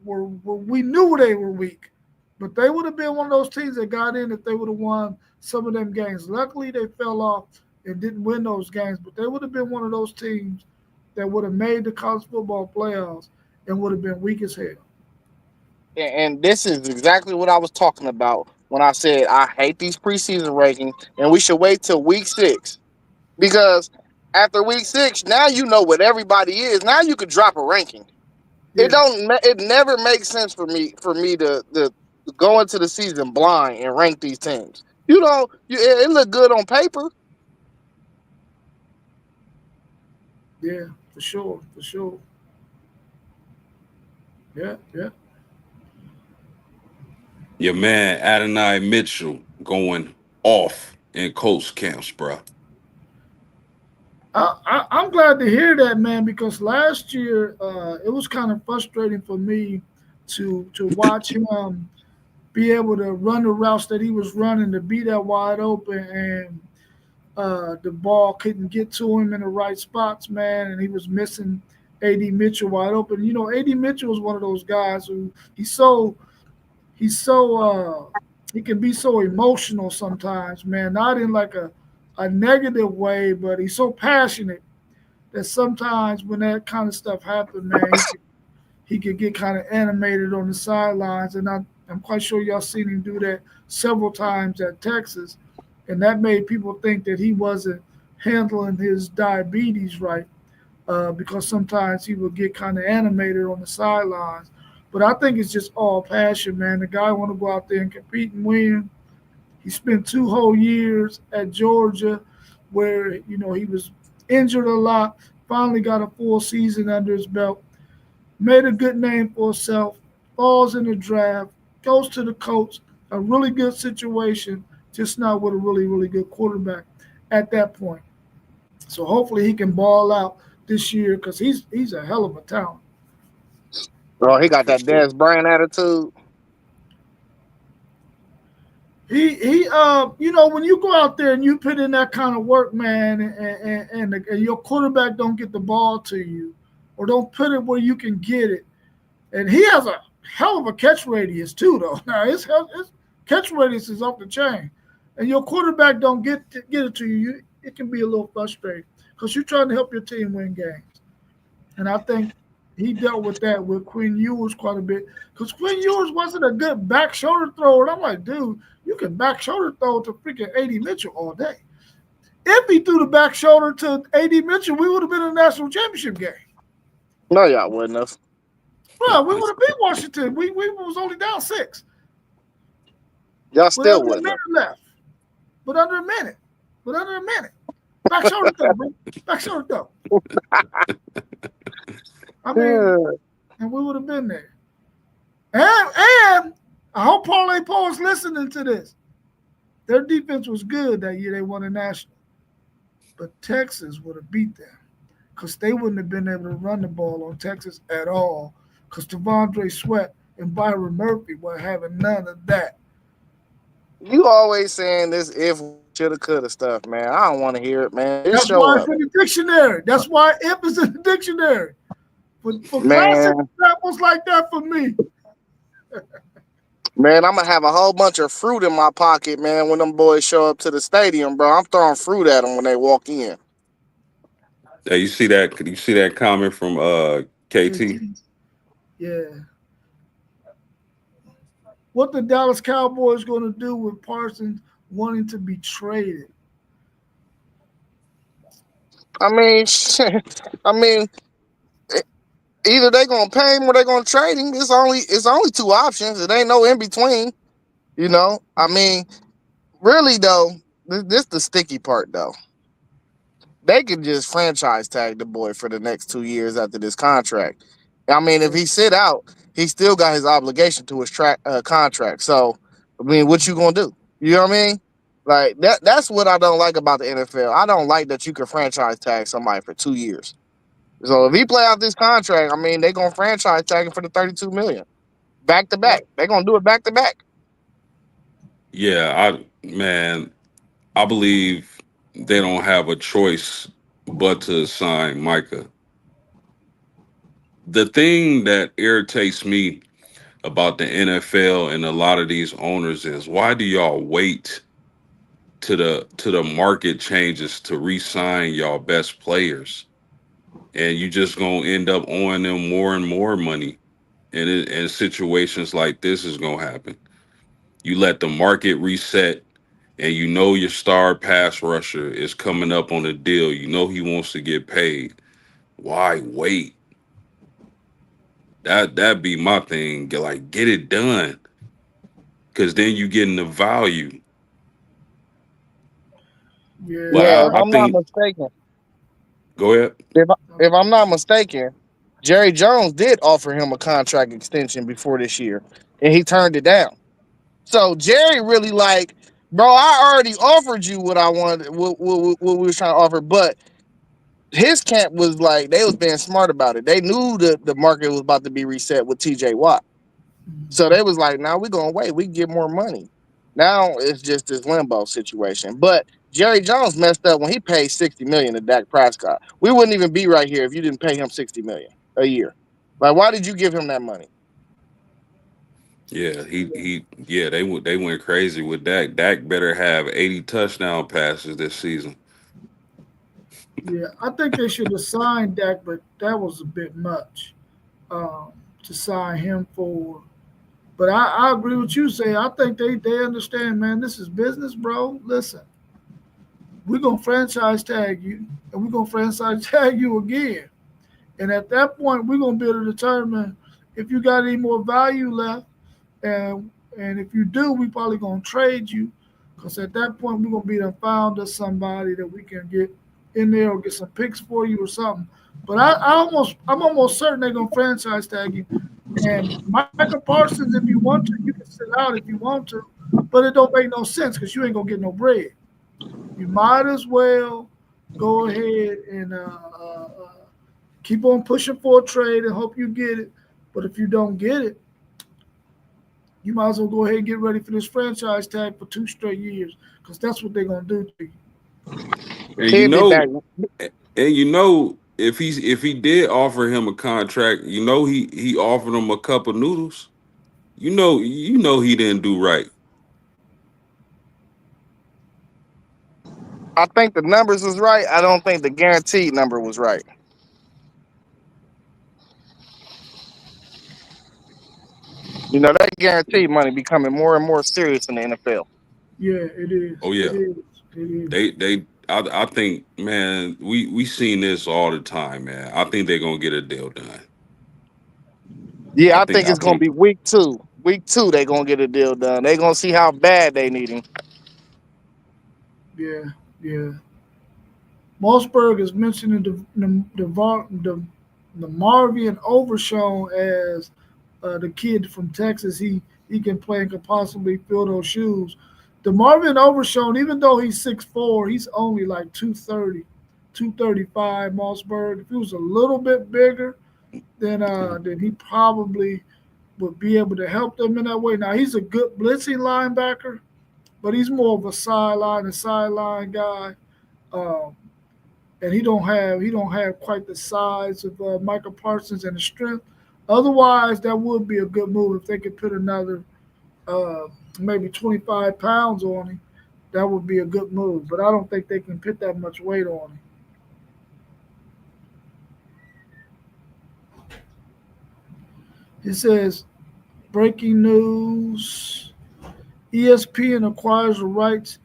we knew they were weak. But they would have been one of those teams that got in if they would have won some of them games. Luckily, they fell off and didn't win those games. But they would have been one of those teams that would have made the college football playoffs and would have been weak as hell. And this is exactly what I was talking about when I said I hate these preseason rankings, and we should wait till week 6 because after week 6, now you know what everybody is. Now you could drop a ranking. Yeah. It never makes sense for me to go into the season blind and rank these teams. You know, it look good on paper. Yeah, for sure. Yeah. Your man Adonai Mitchell going off in coach camps, bro. I'm glad to hear that, man, because last year it was kind of frustrating for me to watch him be able to run the routes that he was running to be that wide open, and the ball couldn't get to him in the right spots, man, and he was missing A.D. Mitchell wide open. You know, A.D. Mitchell was one of those guys who he can be so emotional sometimes, man. Not in like a negative way, but he's so passionate that sometimes when that kind of stuff happens, man, he could get kind of animated on the sidelines. And I'm quite sure y'all seen him do that several times at Texas, and that made people think that he wasn't handling his diabetes right, because sometimes he would get kind of animated on the sidelines. But I think it's just all passion, man. The guy want to go out there and compete and win. He spent 2 whole years at Georgia where, he was injured a lot, finally got a full season under his belt, made a good name for himself, falls in the draft, goes to the coach, a really good situation, just not with a really, really good quarterback at that point. So hopefully he can ball out this year because he's a hell of a talent. Bro, he got that Dez Bryant attitude. He when you go out there and you put in that kind of work, man, and your quarterback don't get the ball to you or don't put it where you can get it, and he has a hell of a catch radius too, though. Now his catch radius is off the chain, and your quarterback don't get it to you, it can be a little frustrating because you're trying to help your team win games, and I think he dealt with that with Quinn Ewers quite a bit because Quinn Ewers wasn't a good back shoulder thrower. And I'm like, dude, you can back shoulder throw to freaking A.D. Mitchell all day. If he threw the back shoulder to A.D. Mitchell, we would have been in a national championship game. No, y'all wouldn't have. Bro, we would have beat Washington. We was only down 6. Y'all still wouldn't have. Left. But under a minute. Back shoulder throw, bro. Back shoulder throw. I mean, and we would have been there. And I hope Parlay Paul is listening to this. Their defense was good that year. They won a national. But Texas would have beat them because they wouldn't have been able to run the ball on Texas at all because Devondre Sweat and Byron Murphy were having none of that. You always saying this if shoulda, coulda stuff, man. I don't want to hear it, man. Just That's show why it's up, in the dictionary. That's why if is in the dictionary. For classic man. examples like that for me. Man, I'm gonna have a whole bunch of fruit in my pocket, man. When them boys show up to the stadium, bro, I'm throwing fruit at them when they walk in. Hey, you see that? You see that comment from KT? Yeah. What the Dallas Cowboys going to do with Parsons wanting to be traded? I mean, shit. I mean, either they gonna pay him or they gonna trade him. It's only two options. It ain't no in between. You know. I mean, really though, this the sticky part though. They could just franchise tag the boy for the next 2 years after this contract. I mean, if he sit out, he still got his obligation to his contract. So, I mean, what you gonna do? You know what I mean? Like that's what I don't like about the NFL. I don't like that you can franchise tag somebody for 2 years. So if he play out this contract, I mean, they gonna franchise tag him for the 32 million back to back. They gonna do it back to back. Yeah, I believe they don't have a choice but to sign Micah. The thing that irritates me about the NFL and a lot of these owners is why do y'all wait to the market changes to re-sign y'all best players, and you just gonna end up owing them more and more money, and situations like this is gonna happen. You let the market reset, and you know your star pass rusher is coming up on a deal. You know he wants to get paid. Why wait? That'd be my thing. Get it done, because then you getting the value. But Yeah, Yeah. if I I'm not think mistaken, go ahead. if I'm not mistaken, Jerry Jones did offer him a contract extension before this year, and he turned it down. So Jerry really like, bro, I already offered you what I wanted, what we was trying to offer, but his camp was like they was being smart about it. They knew the market was about to be reset with TJ Watt. So they was like, now we're gonna wait, we can get more money. Now it's just this limbo situation. But Jerry Jones messed up when he paid 60 million to Dak Prescott. We wouldn't even be right here if you didn't pay him 60 million a year. Like, why did you give him that money? Yeah, they went crazy with Dak. Dak better have 80 touchdown passes this season. Yeah. I think they should have signed Dak, but that was a bit much to sign him for. But I agree with you, say I think they understand, man, this is business, bro. Listen, we're gonna franchise tag you and we're gonna franchise tag you again. And at that point, we're gonna be able to determine if you got any more value left. And if you do, we probably gonna trade you. Because at that point, we're gonna be the found us somebody that we can get in there or get some picks for you or something. But I'm almost certain they're gonna franchise tag you. And Michael Parsons, if you want to, you can sit out if you want to, but it don't make no sense because you ain't gonna get no bread. You might as well go ahead and keep on pushing for a trade and hope you get it. But if you don't get it, you might as well go ahead and get ready for this franchise tag for 2 straight years because that's what they're gonna do to you. And He'll be back. if he did offer him a contract, he offered him a cup of noodles. He didn't do right. I think the numbers was right. I don't think the guaranteed number was right. You know, that guaranteed money becoming more and more serious in the NFL. Yeah, it is. Oh It yeah, is. It is. I think, man, we seen this all the time, man. I think they're gonna get a deal done. Yeah, I I think think I it's gonna think be week two. Week two, they gonna get a deal done. They gonna see how bad they need him. Yeah, yeah. Mossberg is mentioning the Marvin Overshown as the kid from Texas. He can play and could possibly fill those shoes. The Marvin Overshown, even though he's 6'4", he's only like 230, 235. Mossberg. If he was a little bit bigger, then he probably would be able to help them in that way. Now he's a good blitzing linebacker, but he's more of a sideline guy. Um, and he don't have quite the size of Michael Parsons and the strength. Otherwise, that would be a good move if they could put another uh, maybe 25 pounds on him. That would be a good move, but I don't think they can put that much weight on him. It says breaking news: ESPN acquires the rights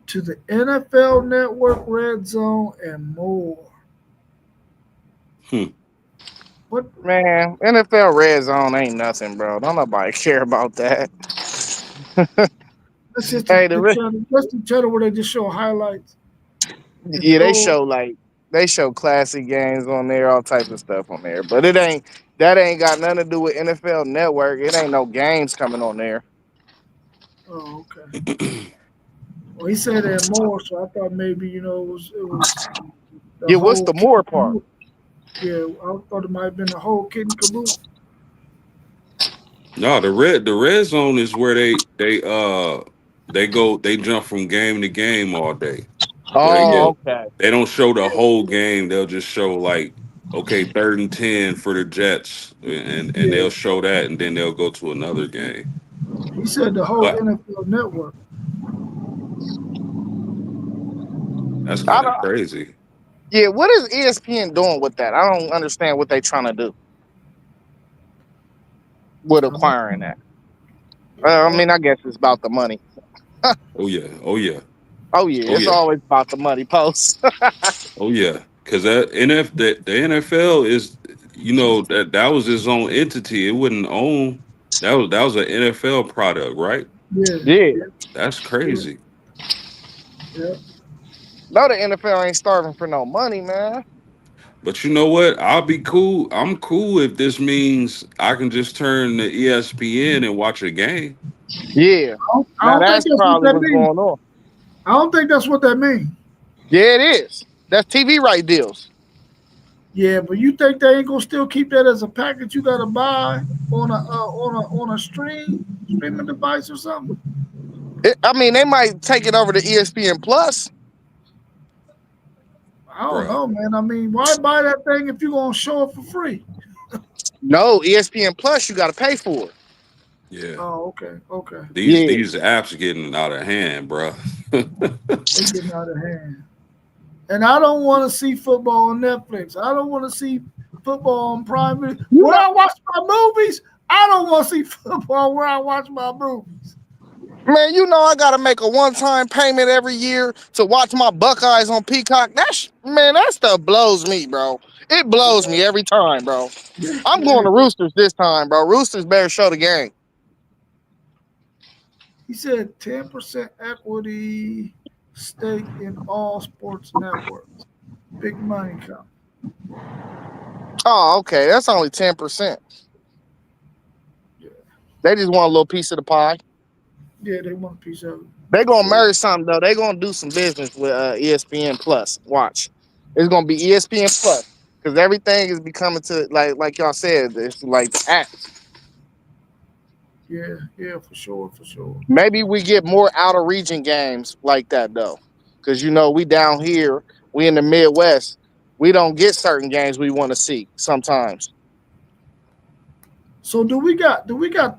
to the NFL Network, Red Zone, and more. Hmm. What? Man, NFL Red Zone ain't nothing, bro. Don't nobody care about that. That's just Hey, the channel. That's the channel where they just show highlights. And yeah, throw. they show classic games on there, all types of stuff on there. But that ain't got nothing to do with NFL Network. It ain't no games coming on there. Oh, okay. Well, he said that more, so I thought maybe it was the Yeah, what's whole the kit more and part? caboodle. Yeah, I thought it might have been the whole kit and caboodle. No, the red zone is where they jump from game to game all day. Where they Oh, go, okay. they don't show the whole game. They'll just show like, okay, 3rd and 10 for the Jets, and Yeah, they'll show that, and then they'll go to another game. he said the whole But NFL Network. that's I kind of don't, crazy. yeah, what is ESPN doing with that? I don't understand what they trying to do with I don't, acquiring that. I uh, mean, I guess it's about the money. Oh yeah, oh yeah, Oh yeah, oh it's yeah, always about the money post. oh yeah. Because the NFL is, that was its own entity. It wouldn't own that was an NFL product, right? yeah, Yeah. yeah, That's yeah, crazy. yeah. No, the NFL ain't starving for no money, man. But you know what? I'll be cool. I'm cool if this means I can just turn to ESPN and watch a game. Yeah. I Now don't think that's that's what probably that what's means. going on. I don't think that's what that means. Yeah, it is. That's TV right deals. Yeah, but you think they ain't gonna still keep that as a package you gotta buy on a streaming device or something? I mean, they might take it over to ESPN Plus. I don't Bruh. know, man. I mean, why buy that thing if you're gonna show it for free? No, ESPN Plus, you got to pay for it. Yeah. Oh, okay, okay. These Yeah. these apps getting out of hand, bruh. They getting out of hand. And I don't want to see football on Netflix. I don't want to see football on Prime Video. You Where know, I watch my movies, I don't want to see football where I watch my movies. man, I got to make a one-time payment every year to watch my Buckeyes on Peacock. That stuff blows me, bro. It blows me every time, bro. Yeah, I'm yeah. going to Roosters this time, bro. Roosters better show the game. He said 10% equity stake in all sports networks. Big money coming. Oh, okay. That's only 10%. Yeah, They just want a little piece of the pie. yeah, they want a piece of it They're for gonna sure. merge something though. They're gonna do some business with ESPN Plus. Watch, it's gonna be ESPN Plus because everything is becoming to like y'all said. It's like the apps. Yeah, yeah, for sure, for sure. Maybe we get more out of region games like that though, because we down here, we in the Midwest, we don't get certain games we want to see sometimes. So do we got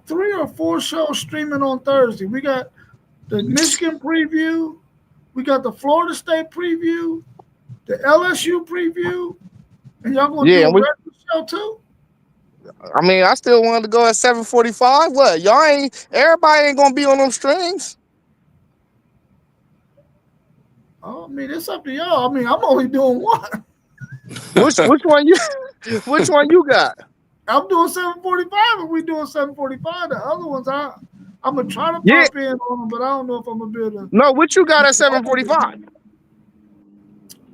3 or 4 shows streaming on Thursday? We got the Michigan preview, we got the Florida State preview, the LSU preview, and y'all gonna Yeah, do a and we. regular show too? I mean, I still wanted to go at 7:45. What y'all ain't? Everybody ain't gonna be on them strings. Oh, I mean, it's up to y'all. I mean, I'm only doing one. Which one you? Which one you got? I'm doing 7:45, and we doing 7:45. The other ones, I'm gonna try to Yeah. pop in on them, but I don't know if I'm gonna be able to. No, what you got at 7:45?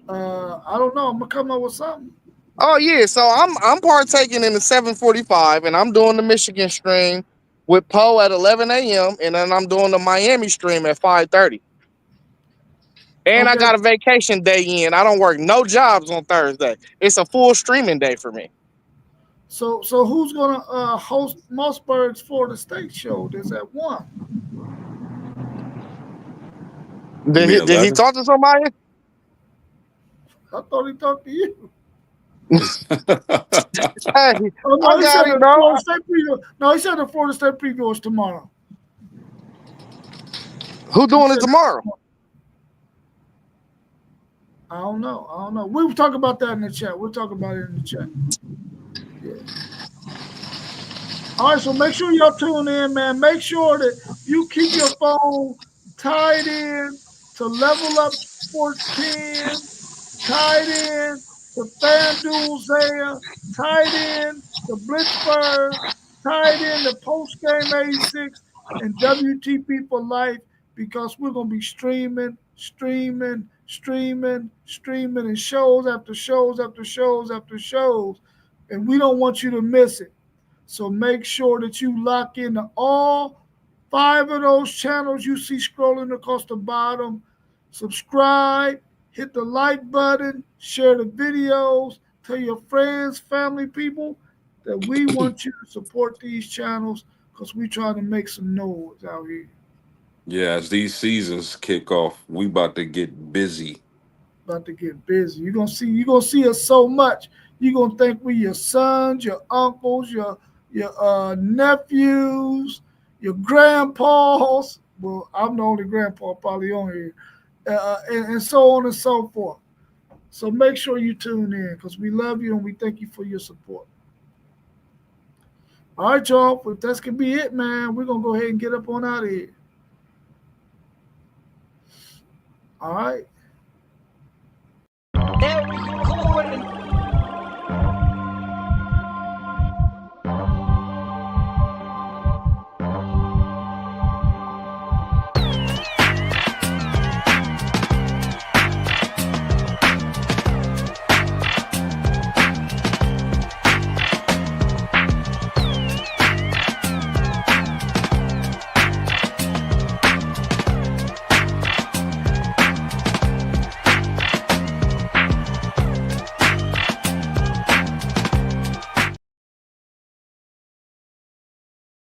I don't know. I'm gonna come up with something. Oh yeah, so I'm partaking in the 7:45, and I'm doing the Michigan stream with Poe at 11 a.m. and then I'm doing the Miami stream at 5:30. And I Okay. got a vacation day in. I don't work no jobs on Thursday. It's a full streaming day for me. So who's gonna host Mossberg's Florida State show? That's at 1. You mean Did he 11? talk to somebody? I thought he talked to you. Hey, Oh I no, he said got it, the though. Florida State preview. No, he said the Florida State preview is tomorrow. Who He doing said it tomorrow? I don't know. I don't know. We will talk about that in the chat. We'll talk about it in the chat. Yeah. All right, so make sure y'all tune in, man. Make sure that you keep your phone tied in to Level Up Sports 10, tied in to FanDuel Zaya, tied in to Blitzburg, tied in to Postgame 86 and WTP for Life, because we're going to be streaming, and shows after shows after shows after shows. And we don't want you to miss it. So make sure that you lock into all 5 of those channels you see scrolling across the bottom. Subscribe, hit the like button, share the videos, tell your friends, family, people that we want you to support these channels, because we trying to make some noise out here. Yeah, as these seasons kick off, we about to get busy. About to get busy. You're gonna see us so much. You're gonna think we your sons, your uncles, your nephews, your grandpas. Well, I'm the only grandpa probably on here, and so on and so forth. So make sure you tune in, because we love you and we thank you for your support. All right, y'all. If that's gonna be it, man, we're gonna go ahead and get up on out of here. All right.